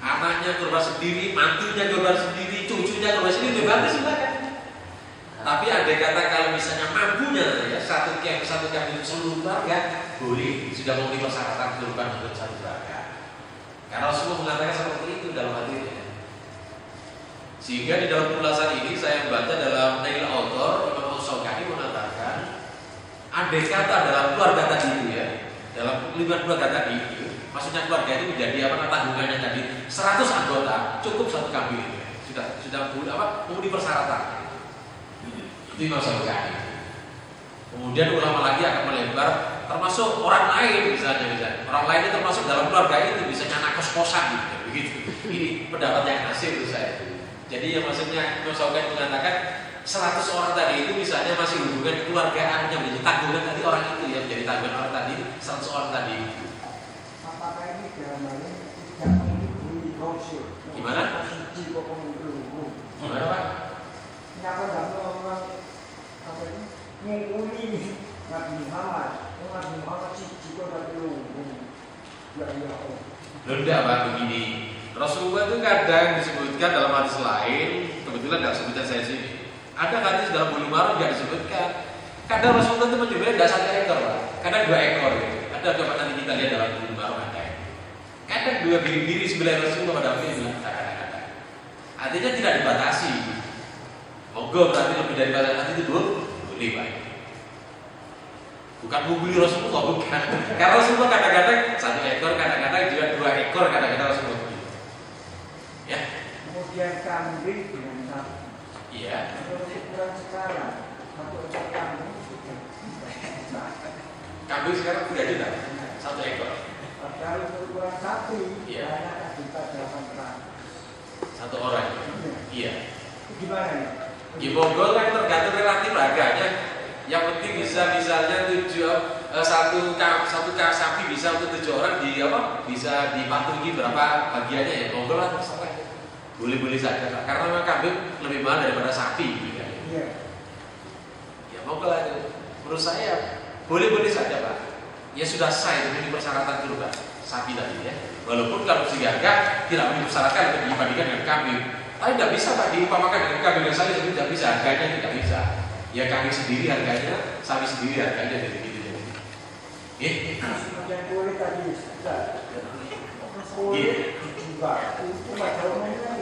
Anaknya kurban sendiri, mantunya kurban sendiri, cucunya kurban sendiri, lebih bagus silakan. Tapi ada kata kalau misalnya mampunya ya satu kambing seluruh keluarga boleh, sudah memenuhi persyaratan kurban untuk satu keluarga. Karena Rasulullah mengatakan seperti itu dalam hadisnya. Sehingga di dalam ulasan ini saya membaca dalam Nail Autor Imam Al-Syaukani mengatakan andai kata dalam keluarga tadi itu ya, dalam lima keluarga tadi itu, maksudnya keluarga itu menjadi tanggungannya tadi 100 anggota, cukup satu kambing itu sudah memenuhi persyaratan. Itu Imam Al-Syaukani. Kemudian ulama lagi akan melebar termasuk orang lain misalnya orang lain itu termasuk dalam keluarga itu misalnya anak kos-kosan gitu, begitu. Ini pendapat yang hasil itu saya. Jadi yang maksudnya Imam Al-Syaukani mengatakan 100 orang tadi itu misalnya masih hubungan keluargaan yang menjadi tanggungan tadi orang itu yang menjadi tanggungan orang tadi 100 orang tadi. Apakah ini dalam hal ini tidak menghubungi kausul? Gimana? Gimana Pak? Kenapa tidak melakukan menguli Nabi Muhammad? Nabi Muhammad sih jika dari lumbung. Tidak Pak, begini. Rasulullah itu kadang disebutkan dalam hadis lain, kebetulan tidak sebutkan saya sini. Ada hadis dalam Bulughul Maram tidak disebutkan. Kadang Rasulullah itu menyebutkan tidak 1 ekor, Pak. Kadang 2 ekor. Gitu. Ada coba nanti kita lihat dalam Bulughul Maram ada. Kadang 2 biri-biri sebelah Rasulullah pada akhirnya bilang kadang-kadang. Artinya tidak dibatasi. Moga berarti lebih dari batas itu boleh Pak. Bukan membuli Rasulullah, bukan. Karena Rasulullah kadang-kadang 1 ekor, kadang-kadang juga 2 ekor, kadang-kadang Rasulullah. Ya. Kemudian kambing dengan sapi. Iya. Untuk ukuran sekarang, satu ekor kambing Kambing sekarang udah juta, 1 ekor. Padahal untuk ukuran sapi, Iya. banyak juta 800. 1 orang. Iya. Gimana ya? Gimana kan tergantung relatif harganya. Yang penting bisa misalnya satu sapi bisa untuk 7 orang bisa dipatungi berapa bagiannya ya monggo lah terserah. Boleh-boleh saja Pak. Karena memang kambing lebih mahal daripada sapi gitu. Iya. Ya monggo lah. Menurut saya boleh-boleh saja Pak. Ya sudah sah itu persyaratan kurban. sapi tadi ya. Walaupun kalau segi harga tidak dipersyaratkan untuk dibandingkan dengan kambing. Tapi tidak bisa Pak diumpamakan dengan kambing dan sapi itu tidak bisa, harganya tidak bisa. Ya kambing sendiri harganya, sapi sendiri harganya jadi gitu. Yang boleh tadi boleh juga itu pada umumnya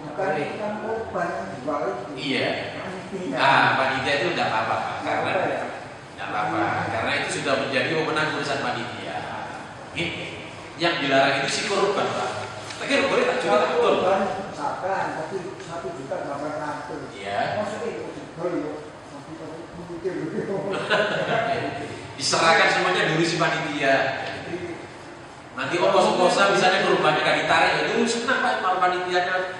bukan korban jual. Iya. Panitia itu tidak apa-apa karena tidak apa-apa karena itu sudah menjadi wewenang urusan panitia. Yang dilarang itu si korban Pak. Tapi boleh tak juga tak betul. Misalkan tapi 1 juta 800. Iya. Maksudnya itu diserahkan semuanya dari si panitia. Nanti ongkos-ongkosnya misalnya korbannya nggak ditarik, itu senang Pak kalau panitianya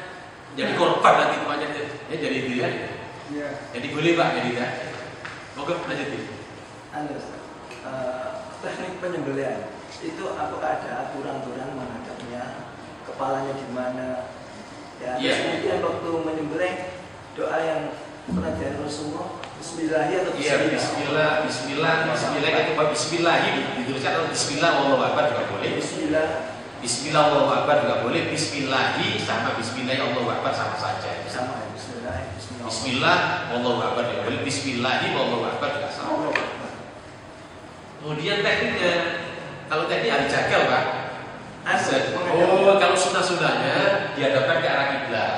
jadi korban nanti semuanya ya jadi itu ya. Iya. Jadi boleh Pak jadi ya. Moga lanjut. Teknik penyembelihan itu apakah ada aturan-aturan menghadapnya, kepalanya di mana? Ya, Iya. kemudian waktu menyembelih doa yang pernah dari Rasulullah, Bismillah atau Iya, Bismillah itu Bismillah dituliskan atau Bismillah Allahu Akbar juga boleh. Bismillah Allahu Akbar juga boleh. Bismillah sama Bismillah Allahu Akbar sama saja. Sama Bismillah Allahu Akbar juga boleh. Bismillah Allahu Akbar juga sama. Kemudian tekniknya, kalau teknik harus jagal Pak. Kalau sunnah-sunnahnya dihadapkan ke arah kiblat.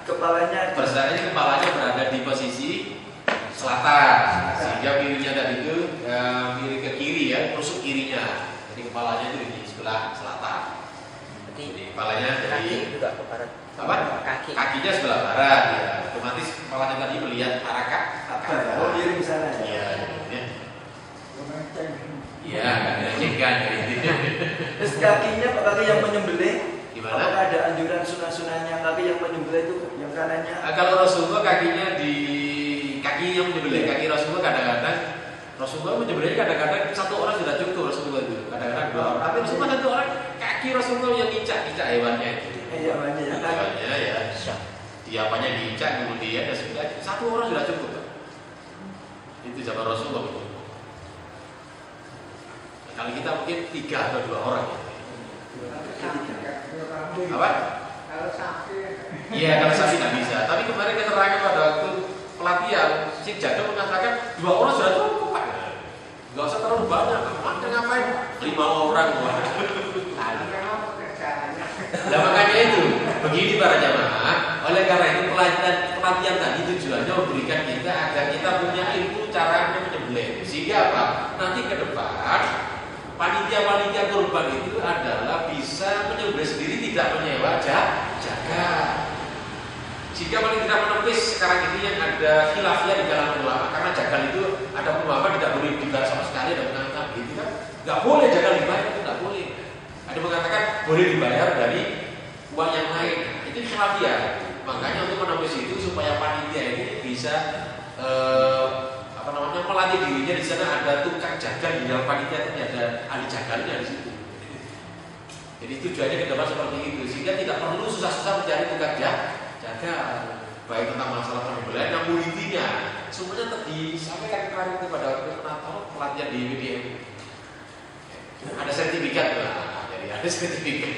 Kepalanya berada di posisi selatan, sehingga kirinya tadi itu miring ke kiri ya, tusuk kirinya. Jadi kepalanya itu di sebelah selatan. Jadi kepalanya dari juga ke barat. apa? Kakinya sebelah barat ya. Otomatis kepalanya tadi melihat arah Oh, miring ke sana ya. Iya, ya. Iya, nggak cengkan gitu. Terus kakinya kaki yang menyembelih, Gimana? apakah ada anjuran sunah-sunahnya kaki yang menyembelih itu yang kanannya? Kalau Rasulullah kakinya di kaki yang menyembelih, kaki Rasulullah kadang-kadang Rasulullah menyembelihnya kadang-kadang satu orang sudah cukup Rasulullah itu, kadang-kadang 2 orang. Tapi Rasulullah satu orang kaki Rasulullah yang injak hewannya itu. Hewannya ya. Hewannya ya. Diapanya diinjak kemudian ya sudah satu orang sudah cukup. Itu zaman Rasulullah itu. Kalau kita mungkin 3 atau 2 orang ya. Apa? Kalau sapi. Iya, kalau sapi tidak bisa. Tapi kemarin keterangan pada waktu pelatihan, si Jado mengatakan 2 orang sudah cukup Pak. Gak usah terlalu banyak. Anda ngapain? 5 orang. Nah makanya itu, begini para jamaah. Oleh karena itu pelatihan tadi tujuannya memberikan kita agar kita punya ilmu cara menyembelih. Sehingga apa? Nanti ke depan panitia kurban itu adalah bisa menyembelih sendiri, tidak menyewa jaga. Jika paling tidak menepis sekarang ini yang ada khilafiyah di kalangan ulama, karena jagal itu ada pemahaman tidak boleh dibayar sama sekali, ada mengatakan gitu kan, nggak boleh jagal dibayar, itu nggak boleh. Ada mengatakan boleh dibayar dari uang yang lain, itu khilafiyah. Makanya untuk menepis itu supaya panitia ini bisa melatih dirinya di sana ada tukang jagal di dalam panitia itu ada ahli jagalnya di situ. Jadi tujuannya ke depan seperti itu sehingga tidak perlu susah-susah mencari tukang jaga baik tentang masalah penyembelihan yang intinya semuanya disampaikan kemarin kepada pelatihan di WDM. Ada sertifikat lah, jadi ada sertifikat.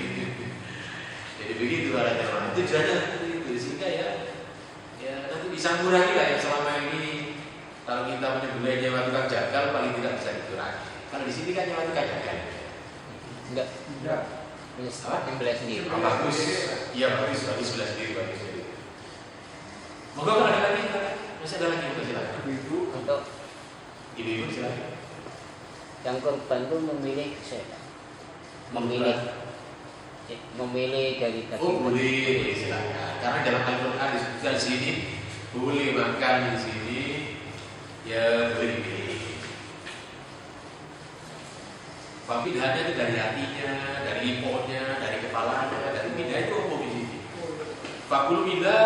Jadi begitu ada jamaah. Tujuannya seperti itu sehingga ya nanti bisa mengurangi lah yang selama ini. Kalau kita menyembelih nyewa tukang jagal paling tidak bisa dikurangi. Kalau di sini kan nyewa tukang jagal. Enggak. Menyembelih sendiri. Bagus. Iya bagus sebelah sendiri bagus. Moga kalau ada lagi, masih ada lagi silakan. Ibu Untuk Ibu silakan. yang korban itu memilih memilih dari Oh boleh silakan. Karena dalam Al-Quran disebutkan di sini boleh makan di sini. Ya boleh dipilih. Pilihannya itu dari hatinya, dari liponya, dari kepalanya, dari minda itu umum di sini. Fakul minda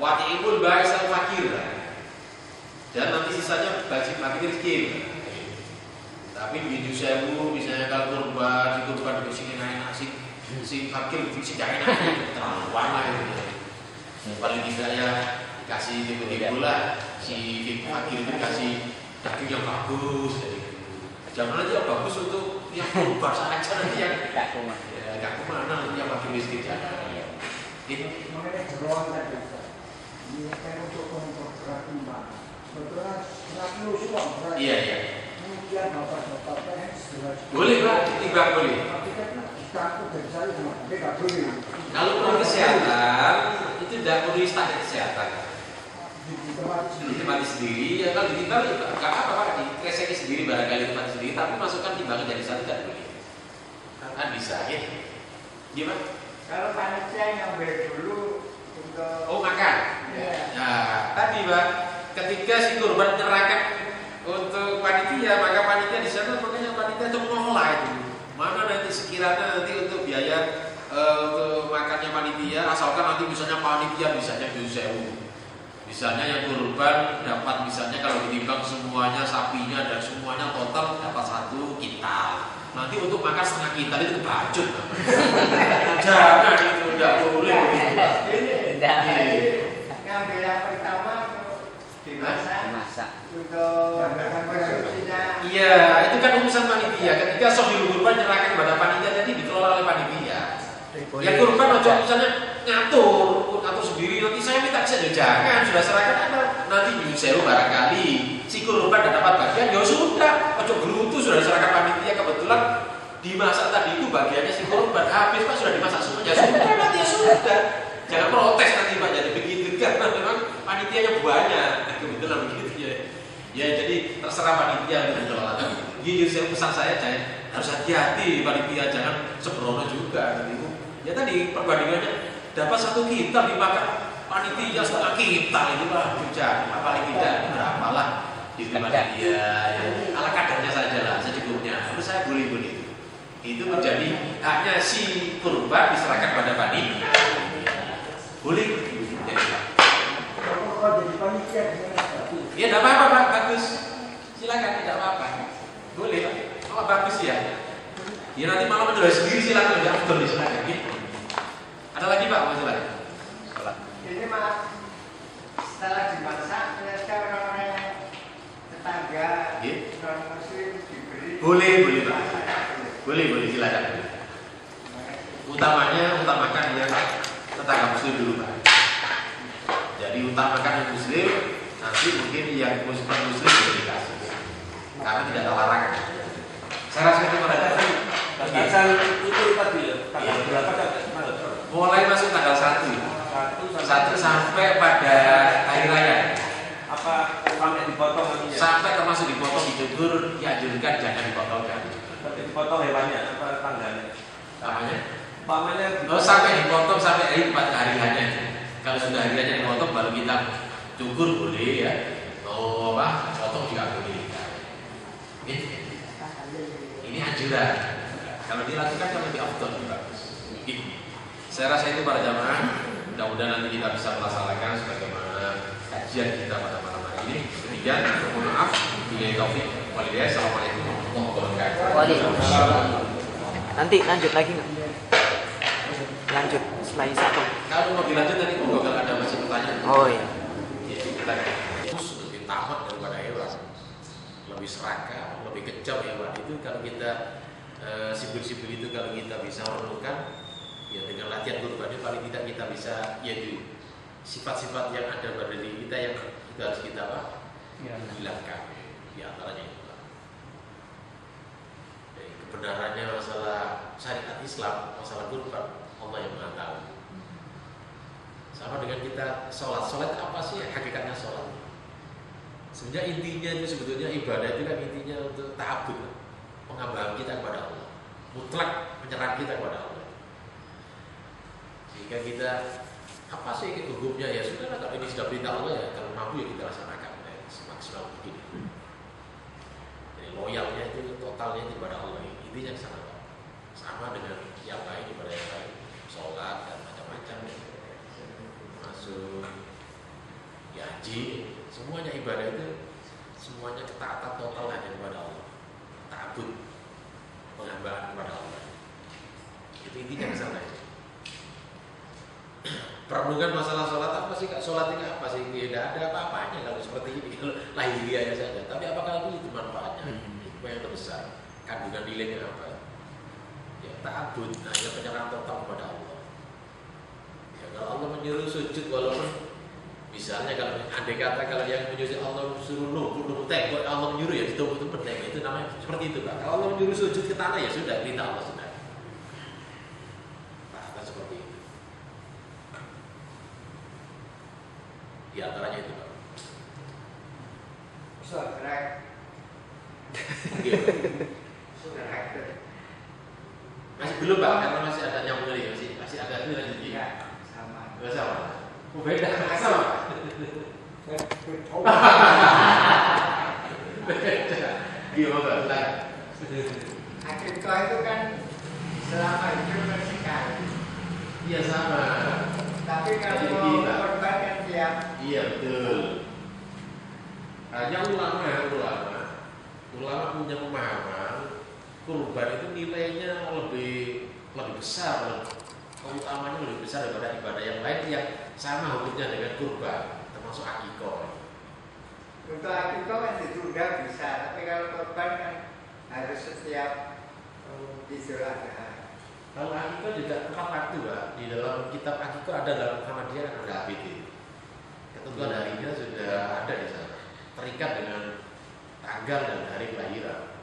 wati'imul ba'isal fakir. Dan nanti sisanya bagi fakir miskin. Tapi di sewu misalnya kalau kurban di sini enak si fakir si jangan enak terlalu lama itu. Paling tidak ya dikasih tiba-tiba lah si fakir itu kasih daging yang bagus jadi Jangan aja yang bagus untuk yang kurban saja nanti yang Tak cuma. ya gak kemana nanti yang makin miskin jangan. Itu Makanya jeroan tadi. Ini kan untuk berarti mbak. Sebetulnya berarti usul berarti. iya. Kemudian bapak-bapak segera. Boleh Pak, ditimbang boleh. Tapi kan takut dari saya sama dia nggak boleh. Kalau perlu kesehatan itu tidak perlu standar kesehatan. Ditemani sendiri ya kalau ditimbang ya nggak apa-apa Pak, dikreseki sendiri barangkali tempat sendiri, tapi masukkan timbangan jadi satu tidak boleh. Kan bisa ya. Gimana? Kalau panitia ngambil dulu untuk Oh makan. ya. Nah tadi Pak, ketika si kurban menyerahkan untuk panitia, maka panitia di sana makanya panitia itu mengelola itu. Mana nanti sekiranya nanti untuk biaya untuk makannya panitia, asalkan nanti misalnya panitia misalnya 7.000. Misalnya yang kurban dapat misalnya kalau ditimbang semuanya sapinya dan semuanya total dapat 1 kintal. Nanti untuk makan setengah kintal itu kebacut. Jangan itu tidak boleh. Tidak. Ngambil yang pertama dimasak Masak. untuk konsumsinya. Iya, itu kan urusan panitia. Ketika sohbil kurban nyerahkan kepada panitia jadi dikelola oleh panitia. Yang kurban ojo misalnya ngatur sendiri. Nanti saya minta saja jangan sudah serahkan Anda. Nanti nyusul barangkali si kurban dan dapat bagian ya sudah. Ojo gerutu sudah diserahkan panitia kebetulan dimasak tadi itu bagiannya si kurban habis Pak sudah dimasak semuanya sudah nanti ya sudah. Jangan protes nanti Pak jadi begitu karena memang panitianya banyak. Kebetulan begitu ya. Ya jadi terserah panitia untuk mengelola. Gini saya pesan saya harus hati-hati panitia jangan sembrono juga gitu. Ya tadi perbandingannya dapat 1 kintal dimakan panitia setengah kintal itu Pak hujan paling tidak berapa lah di panitia ya. Ala kadarnya saja lah secukupnya. Terus saya boleh itu menjadi haknya si kurban diserahkan pada panitia. Boleh jadi Pak. Kalau jadi panitia Ya tidak apa-apa Pak, bagus. Silakan tidak apa-apa. Boleh Pak. Oh bagus ya. Ya nanti malam menjual sendiri silakan lebih afdol silakan. Ada lagi Pak masalah? ini mah setelah dimasak ternyata orang-orang yang tetangga non muslim diberi. Boleh Pak. Boleh silakan. Utamakan yang tetangga muslim dulu Pak. Jadi utamakan yang muslim, nanti mungkin yang muslim boleh dikasih. Karena tidak ada larangan. Saya rasa itu pada Batasan itu tadi ya, tanggal berapa sampai tanggal berapa? mulai masuk tanggal 1 sampai pada hari raya. Apa sampai dipotong nantinya? Sampai termasuk dipotong dicukur, dianjurkan jangan dipotong kan. Sampai dipotong hewannya apa tanggalnya? Namanya? Pamannya Oh sampai dipotong sampai hari 4 hari hanya. Kalau sudah hari hanya dipotong baru kita cukur boleh ya. Oh apa? Potong juga boleh. Ini anjuran. Kalau dilakukan kan lebih afdal lebih bagus. Saya rasa itu para jamaah. Mudah-mudahan nanti kita bisa melaksanakan sebagaimana kajian kita pada malam hari ini. Demikian, mohon maaf. Bila taufik, walhidayah. Assalamualaikum warahmatullahi wabarakatuh. Waalaikumsalam. Nanti lanjut lagi nggak? Lanjut setelah satu. Kalau mau dilanjut tadi kalau ada masih pertanyaan. Oh iya. Ya, kita lebih tamat daripada hewan, lebih serakah, lebih kejam hewan itu kalau kita sipil-sipil itu kalau kita bisa menemukan ya dengan latihan kurban itu paling tidak kita bisa yaitu sifat-sifat yang ada pada diri kita yang itu harus kita hilangkan di antaranya itu Pak. Jadi, kebenarannya masalah syariat Islam, masalah kurban Allah yang Maha tahu. Sama dengan kita sholat apa sih hakikatnya sholat? Sebenarnya intinya itu sebetulnya ibadah itu kan intinya untuk ta'abbud, pengambahan kita kepada Allah, mutlak penyerahan kita kepada Allah. Sehingga kita apa sih hukumnya ya sudah kalau ini sudah perintah Allah ya kalau mampu ya kita laksanakan semaksimal mungkin. Jadi loyalnya itu totalnya kepada Allah. Intinya sama Pak. Sama dengan yang lain kepada yang lain, sholat dan macam-macam. Masuk ya haji, semuanya ibadah itu semuanya ketaatan total hanya kepada Allah. Ta'abbud, pengambahan kepada Allah. Itu intinya ke sana. Perenungan masalah sholat apa sih kak? Sholat ini apa sih? Tidak ada apa-apanya kalau seperti ini. Kalau lahiriahnya saja. Tapi apakah itu manfaatnya? yang terbesar. Kandungan nilainya apa? Ya ta'abbud, hanya penyerahan total kepada Allah. Ya, kalau Allah menyuruh sujud, walaupun misalnya kalau andai kata kalau yang menyuruh Allah suruh nunggu tembok, Allah menyuruh ya ditunggu tembok, itu namanya seperti itu Pak. Kalau Allah menyuruh sujud ke tanah ya sudah, perintah Allah sudah. Bahkan seperti itu. Di antaranya itu Pak. Sudah Masih belum Pak, karena masih ada nyambung lagi, masih ada itu lanjut lagi. sama. Enggak sama. Oh, beda, sama. Beda. Gimana Pak? Silakan. Akikah itu kan selama hidup sekali. Iya sama. Tapi kalau Jadi mau kita. korban kan tiap. Iya betul. Hanya ulama punya pemahaman kurban itu nilainya lebih besar, keutamanya lebih besar daripada ibadah yang lain yang sama hukumnya dengan kurban, termasuk akikah. Untuk akikah kan ditunda bisa, tapi kalau korban kan harus setiap Idul Adha. Kalau akikah juga tepat waktu Pak. Di dalam kitab akikah ada dalam Muhammadiyah ada ABD. Ketentuan harinya sudah ada di sana, terikat dengan tanggal dan hari kelahiran.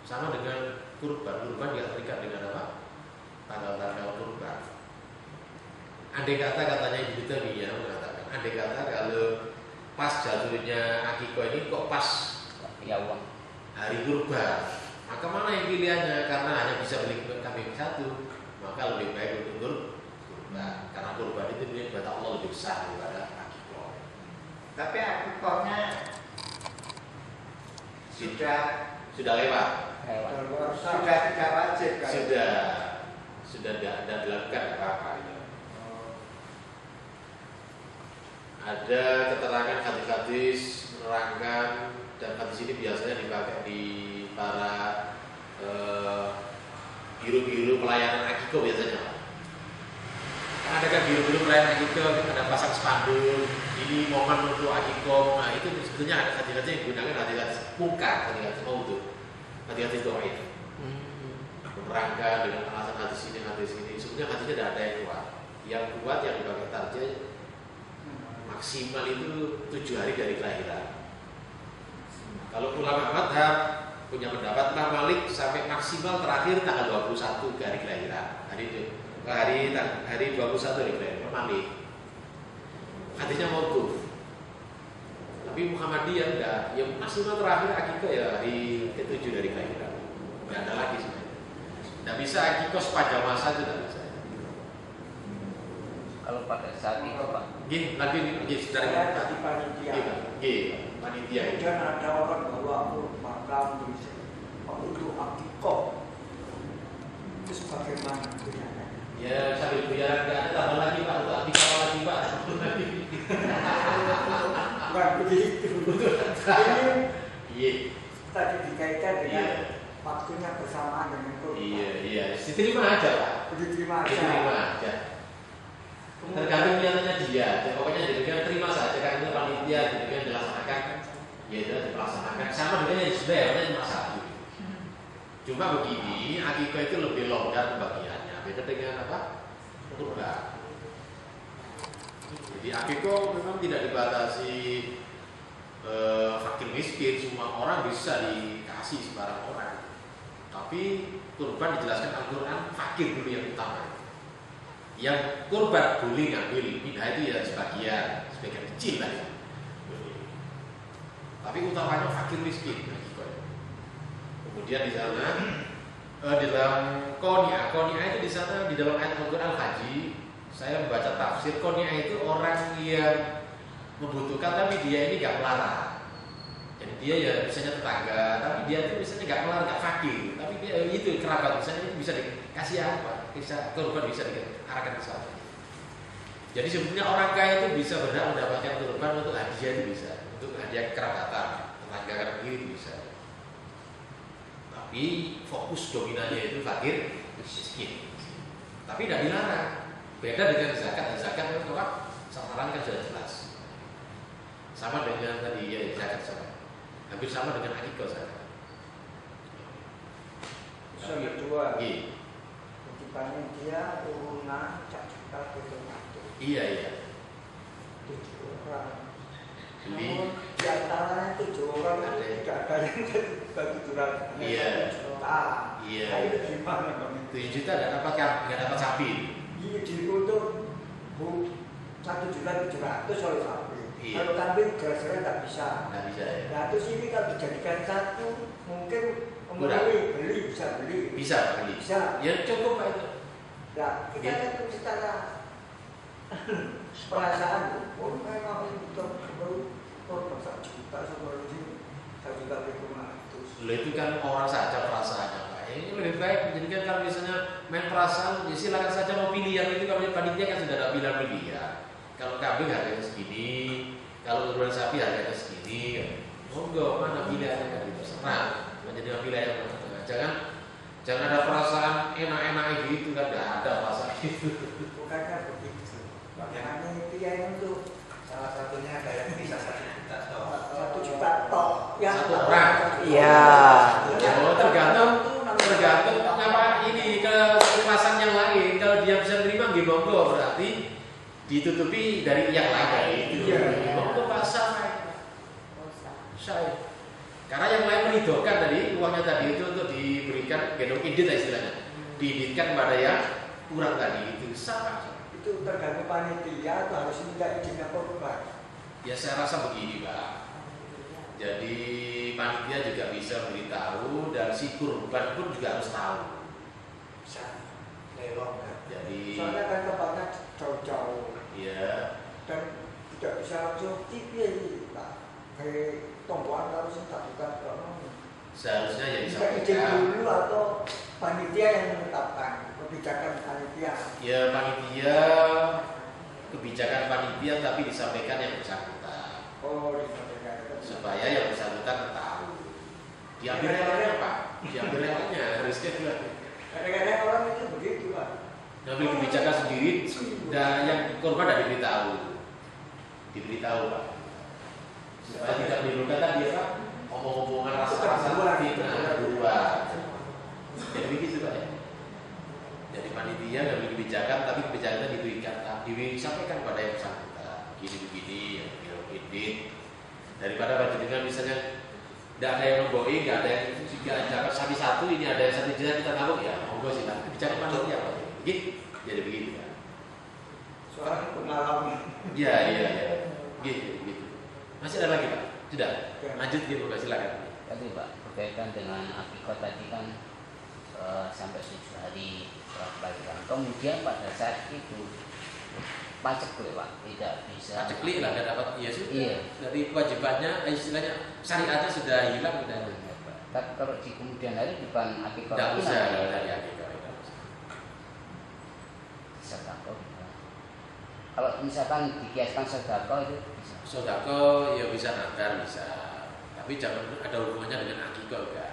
Sama dengan kurban juga terikat dengan apa? Tanggal-tanggal kurban. Andai kata katanya Ibu Tamiyah mengatakan, andai kata kalau pas jatuhnya akikah ini kok pas Ya Allah. hari kurban, maka mana yang pilihannya? Karena hanya bisa beli kambing satu, maka lebih baik untuk kurban. Karena kurban itu punya ibadah Allah lebih besar daripada akikah. Tapi akikahnya Sudah lewat. sudah tidak wajib kan? Sudah tidak dilakukan apa-apa. Ada keterangan hadis-hadis menerangkan, dan hadis ini biasanya dipakai di para biru-biru pelayanan akikah biasanya. Ada kan biru-biru pelayanan akikah, ada pasang spanduk, ini momen untuk akikah. Nah itu sebetulnya ada hadis-hadis yang digunakan hadis-hadis mungkar, hadis-hadis maudhu, hadis-hadis dhaif. Menerangkan dengan alasan hadis ini. Sebenarnya hadisnya tidak ada yang kuat. Yang kuat yang dipakai tarjih maksimal itu 7 hari dari kelahiran. Kalau ulama madhab punya pendapat Imam Malik sampai maksimal terakhir tanggal 21 hari kelahiran. Hari 21 hari kelahiran Imam Malik. Hadisnya maudhu. Tapi Muhammadiyah enggak. Yang maksimal terakhir akikah ya hari ke-7 dari kelahiran. Enggak ada lagi sebenarnya. Tidak bisa akikah sepanjang masa itu tidak bisa. Kalau pada saat itu Pak. Gini, lagi dari Saya jadi panitia. panitia itu. Kemudian ada orang bawa makam untuk akikah. Itu bagaimana gunanya? Ya sambil biar nggak ada tambah lagi Pak, untuk akikah lagi Pak. Bukan begitu. Ini Iya. tadi dikaitkan dengan waktunya bersamaan dengan kurban. Iya. Diterima aja Pak. Diterima aja. Diterima aja. Tergantung niatannya dia. Pokoknya dia terima saja kan itu panitia, dia dilaksanakan. Ya itu dilaksanakan. Sama dengan yang sudah ya, cuma satu. Cuma begini, akikah itu lebih longgar pembagiannya. Beda dengan apa? Kurban. Jadi akikah memang tidak dibatasi fakir miskin, semua orang bisa dikasih sembarang orang. Tapi kurban dijelaskan Al-Quran fakir dulu yang utama. Yang kurban boleh ngambil pindah itu ya sebagian kecil lah ya. Tapi utamanya fakir miskin. Kemudian di sana dalam qoni'ah itu di sana di dalam ayat Al-Quran Al-Haji saya membaca tafsir qoni'ah itu orang yang membutuhkan tapi dia ini nggak melarang. Jadi dia ya misalnya tetangga tapi dia itu misalnya nggak melarang, nggak fakir, tapi dia itu kerabat misalnya itu bisa dikasih apa? Bisa kurban bisa diarahkan ke sana. Jadi sebetulnya orang kaya itu bisa berhak mendapatkan kurban untuk hadiah itu bisa, untuk hadiah kerabatan, tetangga kan itu bisa. Tapi fokus dominannya itu fakir miskin. Tapi tidak dilarang. Beda dengan zakat. Zakat itu apa? Sasaran kan sudah jelas. Sama dengan tadi ya zakat sama. Hampir sama dengan akikah zakat. Saya dua. Iya. Jadi panitia turunan cak juta gitu. Iya. 7 orang. Beli. Namun di antaranya 7 orang itu tidak ada yang bagi jurat. Iya. Iya. Nah, itu gimana Bang? 7 juta nggak dapat sapi. Iya diuntung 1.700.000 oleh sapi. Iya. Kalau kambing jelas-jelas nggak bisa. Nggak bisa ya. Nah terus ini kalau dijadikan satu mungkin Kurang. beli bisa beli. Bisa beli. Bisa. Ya cukup Pak itu. Nah kita Iya. itu secara perasaan, oh memang untuk korban 1 juta sebelum ini 1 juta 500. Loh itu kan orang saja perasaannya Pak. Ini lebih baik menjadikan kalau misalnya main perasaan, ya silakan saja mau pilihan itu kalau panitia kan sudah ada pilihan. Kalau kambing harganya segini, kalau urunan sapi harganya segini. Monggo mana pilihannya kan terserah. Menjadi pilihan yang mana. Jangan ada perasaan enak-enak gitu kan, tidak ada perasaan itu. Bukannya begitu. Bagaimana pilihan itu salah satunya ada yang bisa 1 juta toh. 1 juta toh. Ya, Satu orang. Iya. Oh, tergantung apa ini ke kemasan yang lain. Kalau dia bisa menerima nggih monggo, berarti ditutupi dari yang lain dari itu. Iya. Monggo Pak saya. Karena yang lain meridhokan tadi uangnya tadi itu untuk diberikan gendong idit lah istilahnya. Diiditkan pada yang kurang tadi itu sama. Itu tergantung panitia atau harus minta izinnya korban. Ya saya rasa begini Pak. Jadi panitia juga bisa beritahu dan si kurban pun juga harus tahu. Bisa lelong kan. Jadi Soalnya kan tempatnya jauh-jauh ya dan tidak bisa langsung TV Pak. Kayak tombokan harus dilakukan seharusnya ya bisa izin disampaikan. dulu atau panitia yang menetapkan kebijakan panitia. Ya panitia kebijakan panitia tapi disampaikan yang bersangkutan Oh, disampaikan. supaya yang bersangkutan tahu. Diambil relanya Pak, diambil relanya harus gitu. Kadang-kadang orang itu begitu Pak. Ngambil kebijakan sendiri dan yang korban tidak diberitahu Pak. Supaya tidak menimbulkan tadi ya Pak, omong-omongan rasa-rasa fitnah dua. Jadi begitu Pak ya. Jadi panitia ngambil kebijakan tapi kebijakannya disampaikan pada yang bersangkutan. Gini-begini yang edit. Daripada panjenengan misalnya tidak ada yang memboi, tidak ada yang jika dapat sapi satu ini ada yang 1 juta kita tahu ya monggo silakan kebijakan panitia Pak. Gitu. Jadi begitu kan. Soalnya pengalaman. Iya. Gitu. Masih ada lagi Pak? Sudah? Lanjut gitu Pak, silakan. Tadi Pak, berkaitan dengan akikah tadi kan sampai 7 hari setelah kelahiran. Kemudian pada saat itu paceklik Pak, tidak bisa. Paceklik lah nggak dapat, iya sudah. Iya. Dari kewajibannya, istilahnya syariatnya sudah hilang udah. Tapi kalau di kemudian hari bukan akikah Tidak lagi, usah namanya dari akikah. sedekah. Kalau misalkan dikiaskan sedekah itu bisa. Sodako ya bisa nadar bisa, tapi jangan ada hubungannya dengan akikah enggak.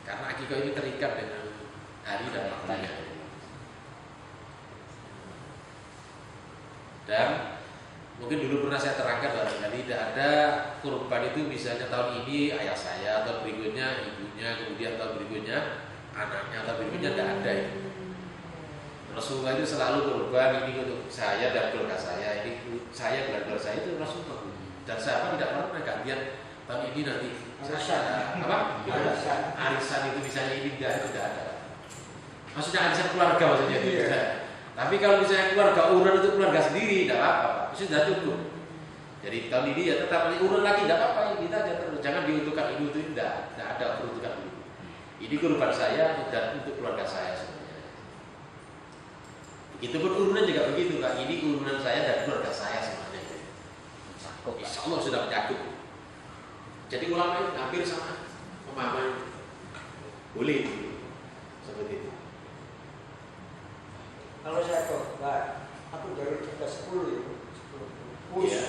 Karena akikah ini terikat dengan hari dan waktunya. Dan mungkin dulu pernah saya terangkan barangkali tidak ada kurban itu misalnya tahun ini ayah saya atau berikutnya ibunya, kemudian tahun berikutnya anaknya atau berikutnya tidak ada itu. Rasulullah itu selalu kurban ini untuk saya dan keluarga saya, ini saya dan keluarga saya itu Rasulullah. Dan sahabat tidak pernah gantian tahun ini nanti saya apa? Arisan itu misalnya ini tidak ada. Maksudnya arisan keluarga maksudnya itu. Tapi kalau misalnya keluarga urun untuk keluarga sendiri tidak apa-apa, sudah cukup. Jadi tahun ini ya tetap urun lagi tidak apa-apa, kita aja terus jangan diuntukkan ini itu tidak ada peruntukan ini. Ini kurban saya dan untuk keluarga saya sebenarnya. Itu pun urunan juga begitu Pak. Ini urunan saya dan keluarga saya semuanya. Insya Allah sudah mencakup. Jadi ulama itu hampir sama pemahaman boleh seperti itu. Kalau saya kok, aku dari kita 10 ya, 10. Iya.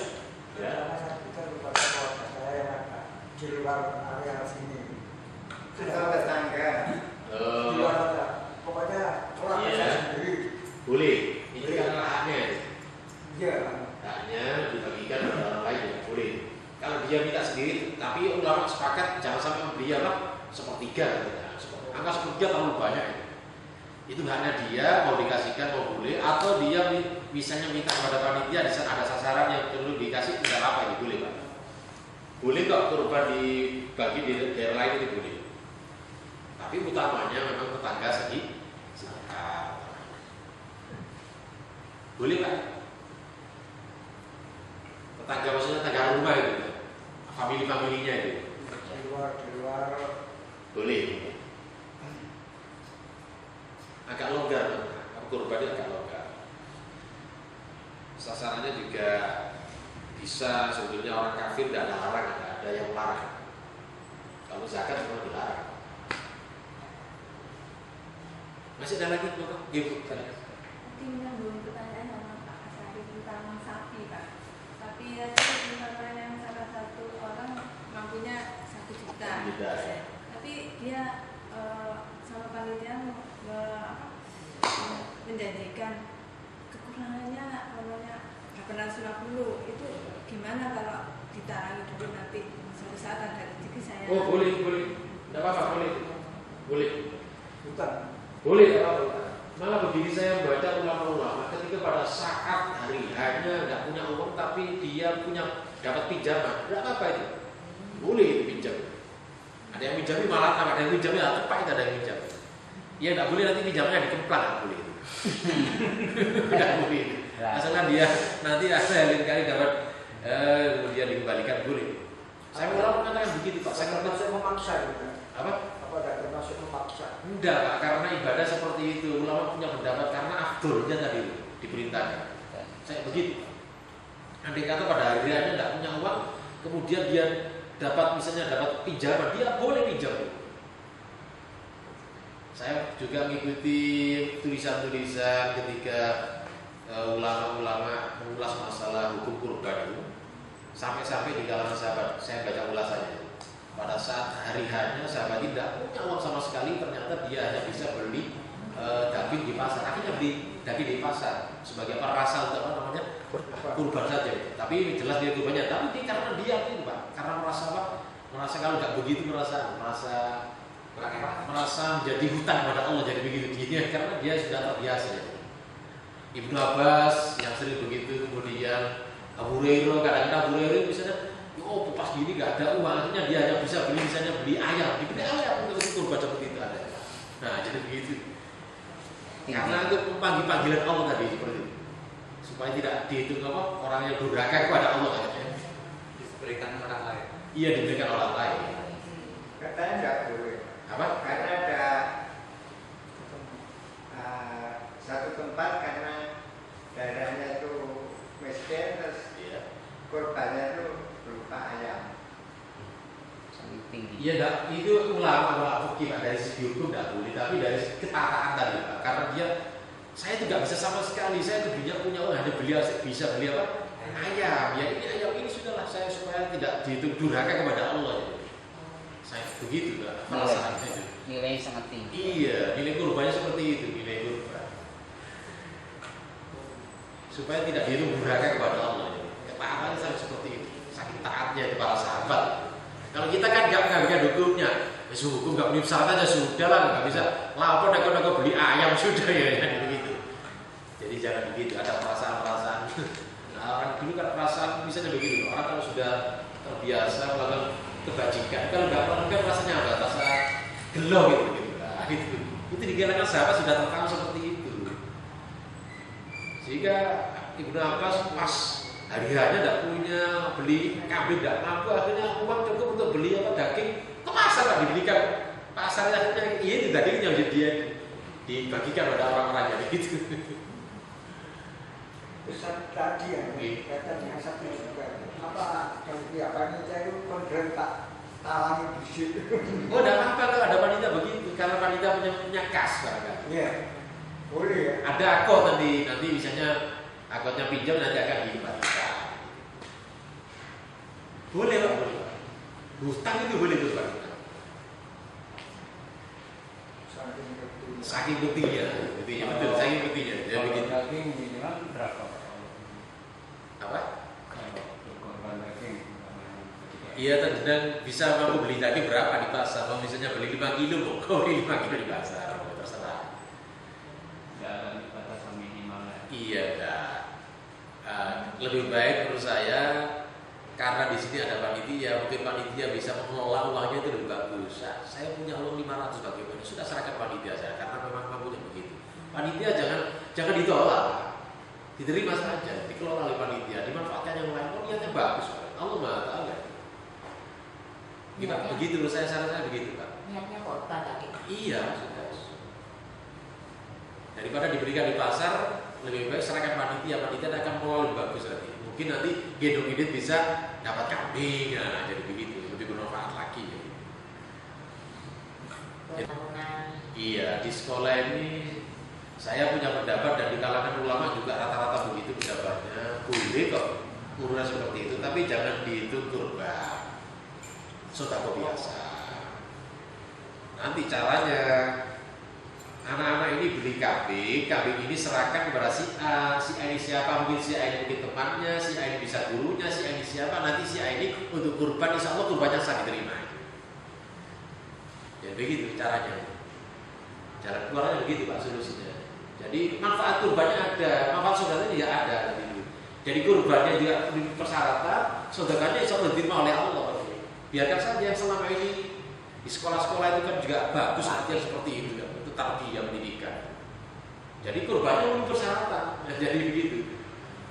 Ya. Karena saya pikir kepada keluarga saya yang ada di luar area sini. Atau tetangga. Di luar ada. Pokoknya keluarga saya sendiri. Boleh. Itu kan lahannya. Iya. Haknya dibagikan kepada orang lain juga boleh. Kalau dia minta sendiri, tapi ulama sepakat jangan sampai membeli apa sepertiga gitu. Angka sepertiga terlalu banyak. Itu haknya dia, mau dikasihkan mau boleh, atau dia misalnya minta kepada panitia di sana ada sasaran yang perlu dikasih, tidak apa ini boleh Pak. Boleh kok kurban dibagi di daerah lain itu boleh. Tapi utamanya memang tetangga sekitar. Boleh Pak. Tetangga maksudnya tetangga rumah itu, family-familinya itu. Di luar. Boleh. Agak longgar, kurbannya agak longgar. Sasarannya juga bisa sebetulnya orang kafir tidak ada larang, tidak ada yang larang. Kalau zakat memang dilarang. Masih ada lagi Bapak? Gitu. Mungkin menyambung pertanyaan sama Pak Asari tentang sapi Pak. Tapi ya misalnya yang salah satu orang mampunya 1 juta. Tapi dia sama panitia menjanjikan kekurangannya namanya 850 itu gimana kalau ditarangi dulu nanti suatu saat ada rezeki saya. Oh boleh, tidak apa-apa boleh. Bukan. Boleh tidak apa-apa. Malah begini saya membaca ulama-ulama ketika pada saat hari hanya nggak punya uang tapi dia punya dapat pinjaman, tidak apa-apa itu. Boleh pinjam. Ada yang pinjami malah ada yang pinjami tepat ada yang pinjam. Ya tidak boleh nanti pinjamnya dikemplang, tidak boleh itu. Tidak boleh. Asalkan dia nanti lain kali dapat kemudian dikembalikan boleh. Saya malah mengatakan begitu Pak. Saya termasuk memaksa gitu. Apa? Apa ada termasuk memaksa? Enggak Pak, karena ibadah seperti itu ulama punya pendapat karena afdolnya tadi diperintahkan. Saya begitu. Andai kata pada hari raya tidak punya uang, kemudian dia dapat misalnya dapat pinjaman, dia boleh pinjam. Saya juga mengikuti tulisan-tulisan ketika ulama-ulama mengulas masalah hukum kurban itu. Sampai-sampai di kalangan sahabat, saya baca ulasannya. Pada saat hari hanya sahabat tidak punya uang sama sekali, ternyata dia hanya bisa beli daging di pasar. Akhirnya beli daging di pasar sebagai apa rasa untuk apa namanya kurban saja. Tapi jelas dia kurbannya. Tapi karena dia itu Pak, karena merasa apa? Merasa kalau nggak begitu merasa menjadi hutang pada Allah jadi begitu dia karena dia sudah terbiasa ya. Ibnu Abbas yang sering begitu, kemudian Abu Hurairah kadang-kadang Abu Hurairah misalnya pas gini nggak ada uang akhirnya dia hanya bisa beli misalnya beli ayam dibeli ayam untuk kurban seperti itu ada. Nah jadi begitu karena itu panggilan Allah tadi seperti itu supaya tidak dihitung apa orang yang durhaka kepada Allah katanya Diberikan orang lain. Iya diberikan orang lain. Katanya nggak boleh. Apa? Karena ada satu tempat karena daerahnya itu miskin terus korbannya itu berupa ayam. Iya, itu ulama fikih dari segi hukum tidak boleh, tapi dari ketataan tadi Pak. Karena saya tidak bisa sama sekali. Saya punya uang hanya bisa beli apa? Ayam. Ya ini ayam ini sudahlah saya supaya tidak dihitung durhaka kepada Allah. Ya. Saya begitu Pak. Perasaannya itu. Nilai sangat tinggi. Iya, nilai kurbannya seperti itu, nilai kurban. Supaya tidak dihitung durhaka kepada Allah. Ya. Ketaatannya sampai seperti itu. Saking taatnya itu para sahabat. Kalau kita kan nggak bikin hukumnya, hukum nggak punya syarat aja sudah lah, nggak bisa lapor dah beli ayam sudah ya, begitu. Jadi jangan begitu, ada perasaan. Nah, orang dulu kan perasaan misalnya begitu, orang kalau sudah terbiasa melakukan kebajikan, kalau nggak melakukan rasanya apa? Rasa gelo gitu. Nah, itu di kalangan sahabat sudah tertanam seperti itu. Sehingga Ibnu Abbas pas hari hanya tidak punya beli kambing tidak mampu akhirnya uang cukup untuk beli daging ke pasar lah dibelikan pasarnya akhirnya itu dagingnya dia dibagikan pada orang-orang jadi gitu. Besar tadi ya, katanya satu juga. Apa dari pihak panitia itu kondren tak talangi di situ. Oh tidak apa kalau ada panitia begitu karena panitia punya kas kan? Iya, boleh ya. Ada akot nanti misalnya akotnya pinjam nanti akan dikembalikan. Boleh Pak, boleh. Hutang itu boleh Pak. Saking pentingnya, betul, saking pentingnya. Jadi begitu. Daging minimal berapa? Apa? Kalau korban daging Iya, dan bisa mampu beli daging berapa di pasar? Kalau misalnya beli 5 kilo, kok beli 5 kilo di pasar? Terserah. Nggak ada batasan minimalnya. Iya, lebih baik menurut saya karena di sini ada panitia, mungkin panitia bisa mengelola uangnya itu lebih bagus. Saya punya uang 500 bagaimana? Sudah serahkan panitia saya karena memang mampunya begitu. Panitia jangan ditolak, diterima saja, dikelola oleh panitia, dimanfaatkan yang lain. Oh niatnya bagus, Allah Maha Taala. Gimana? Begitu loh, saya begitu Pak. Niatnya kota tadi. Iya, sudah. Daripada diberikan di pasar, lebih baik serahkan panitia akan mengelola lebih bagus lagi. Mungkin nanti gendong ini bisa dapat kambing, nah jadi begitu, lebih bermanfaat lagi. Iya, di sekolah ini saya punya pendapat dan di kalangan ulama juga rata-rata begitu pendapatnya. Boleh kok urusan seperti itu, tapi jangan dihitung kurban. Sedekah biasa. Nanti caranya anak-anak ini beli kambing ini serahkan kepada si A ini siapa, mungkin si A ini mungkin temannya, si A ini bisa gurunya, si A ini siapa, nanti si A ini untuk kurban, insya Allah kurbannya sah diterima. Ya begitu caranya. Cara keluarnya begitu Pak solusinya. Jadi manfaat kurbannya ada, manfaat sedekahnya juga ada. Jadi kurbannya juga persyaratan, sedekahnya insya Allah diterima oleh Allah. Biarkan saja yang selama ini di sekolah-sekolah itu kan juga bagus latihan seperti itu kan, itu tarbiyah pendidikan. Jadi kurbannya belum persyaratan, jadi begitu.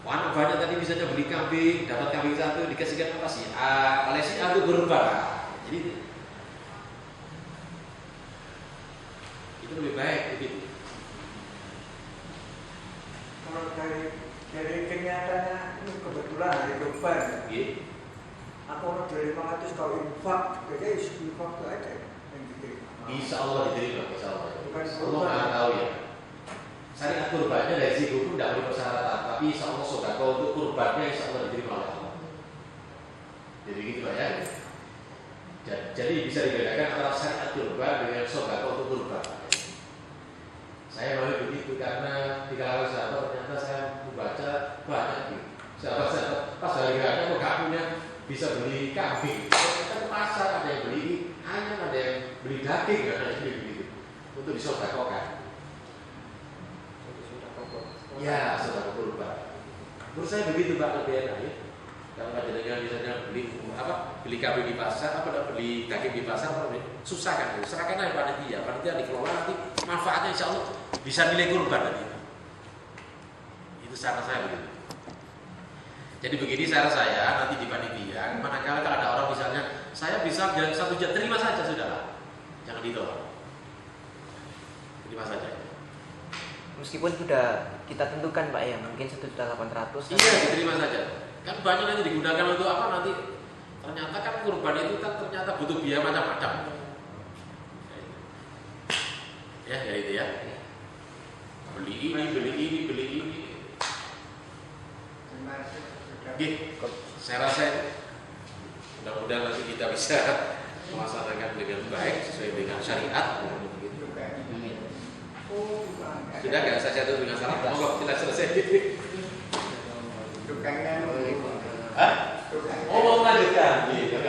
Anak banyak tadi misalnya beli kambing, dapat kambing satu dikasihkan apa sih? Oleh si A itu kurban. Jadi itu lebih baik begitu. Kalau dari kenyataannya ini kebetulan hari kurban. Aku mau dari 500 kalau infak, jadi infak itu aja yang diterima. Insya Allah diterima, insya Allah. Bukan Allah Maha tahu ya. Syariat kurbannya dari sisi hukum tidak perlu persyaratan, tapi insya Allah sedekah untuk kurbannya insya Allah diterima oleh Allah. Jadi gitu Pak ya. Jadi bisa dibedakan antara syariat kurban dengan sedekah untuk kurban. Saya mau begitu karena di kalangan sahabat ternyata saya membaca banyak gitu. Sahabat pas hari raya kok gak punya bisa beli kambing, kan pasar ada yang beli ayam, ada yang beli daging, ada yang beli untuk disedekahkan. Ya, sedekah kurban. Menurut saya begitu Pak, lebih enak ya. Kalau ada dengan misalnya beli kambing di pasar, beli daging di pasar, susah kan? Serahkan aja panitia dikelola nanti manfaatnya insya Allah bisa nilai kurban nanti. Itu cara saya begitu. Jadi begini cara saya nanti di panitia, manakala kalau ada orang misalnya saya bisa jalan 1 jam, terima saja sudahlah, jangan ditolak, terima saja. Meskipun sudah kita tentukan Pak ya, mungkin 1.800.000. Iya, diterima saja. Kan banyak nanti digunakan untuk apa nanti? Ternyata kan kurban itu kan ternyata butuh biaya macam-macam. Ya itu ya. Beli ini. Saya rasa mudah-mudahan nanti kita bisa melaksanakan dengan baik sesuai dengan syariat. Sudah nggak saya tutup dengan salam? Monggo kita selesai. Oh mau melanjutkan? Iya.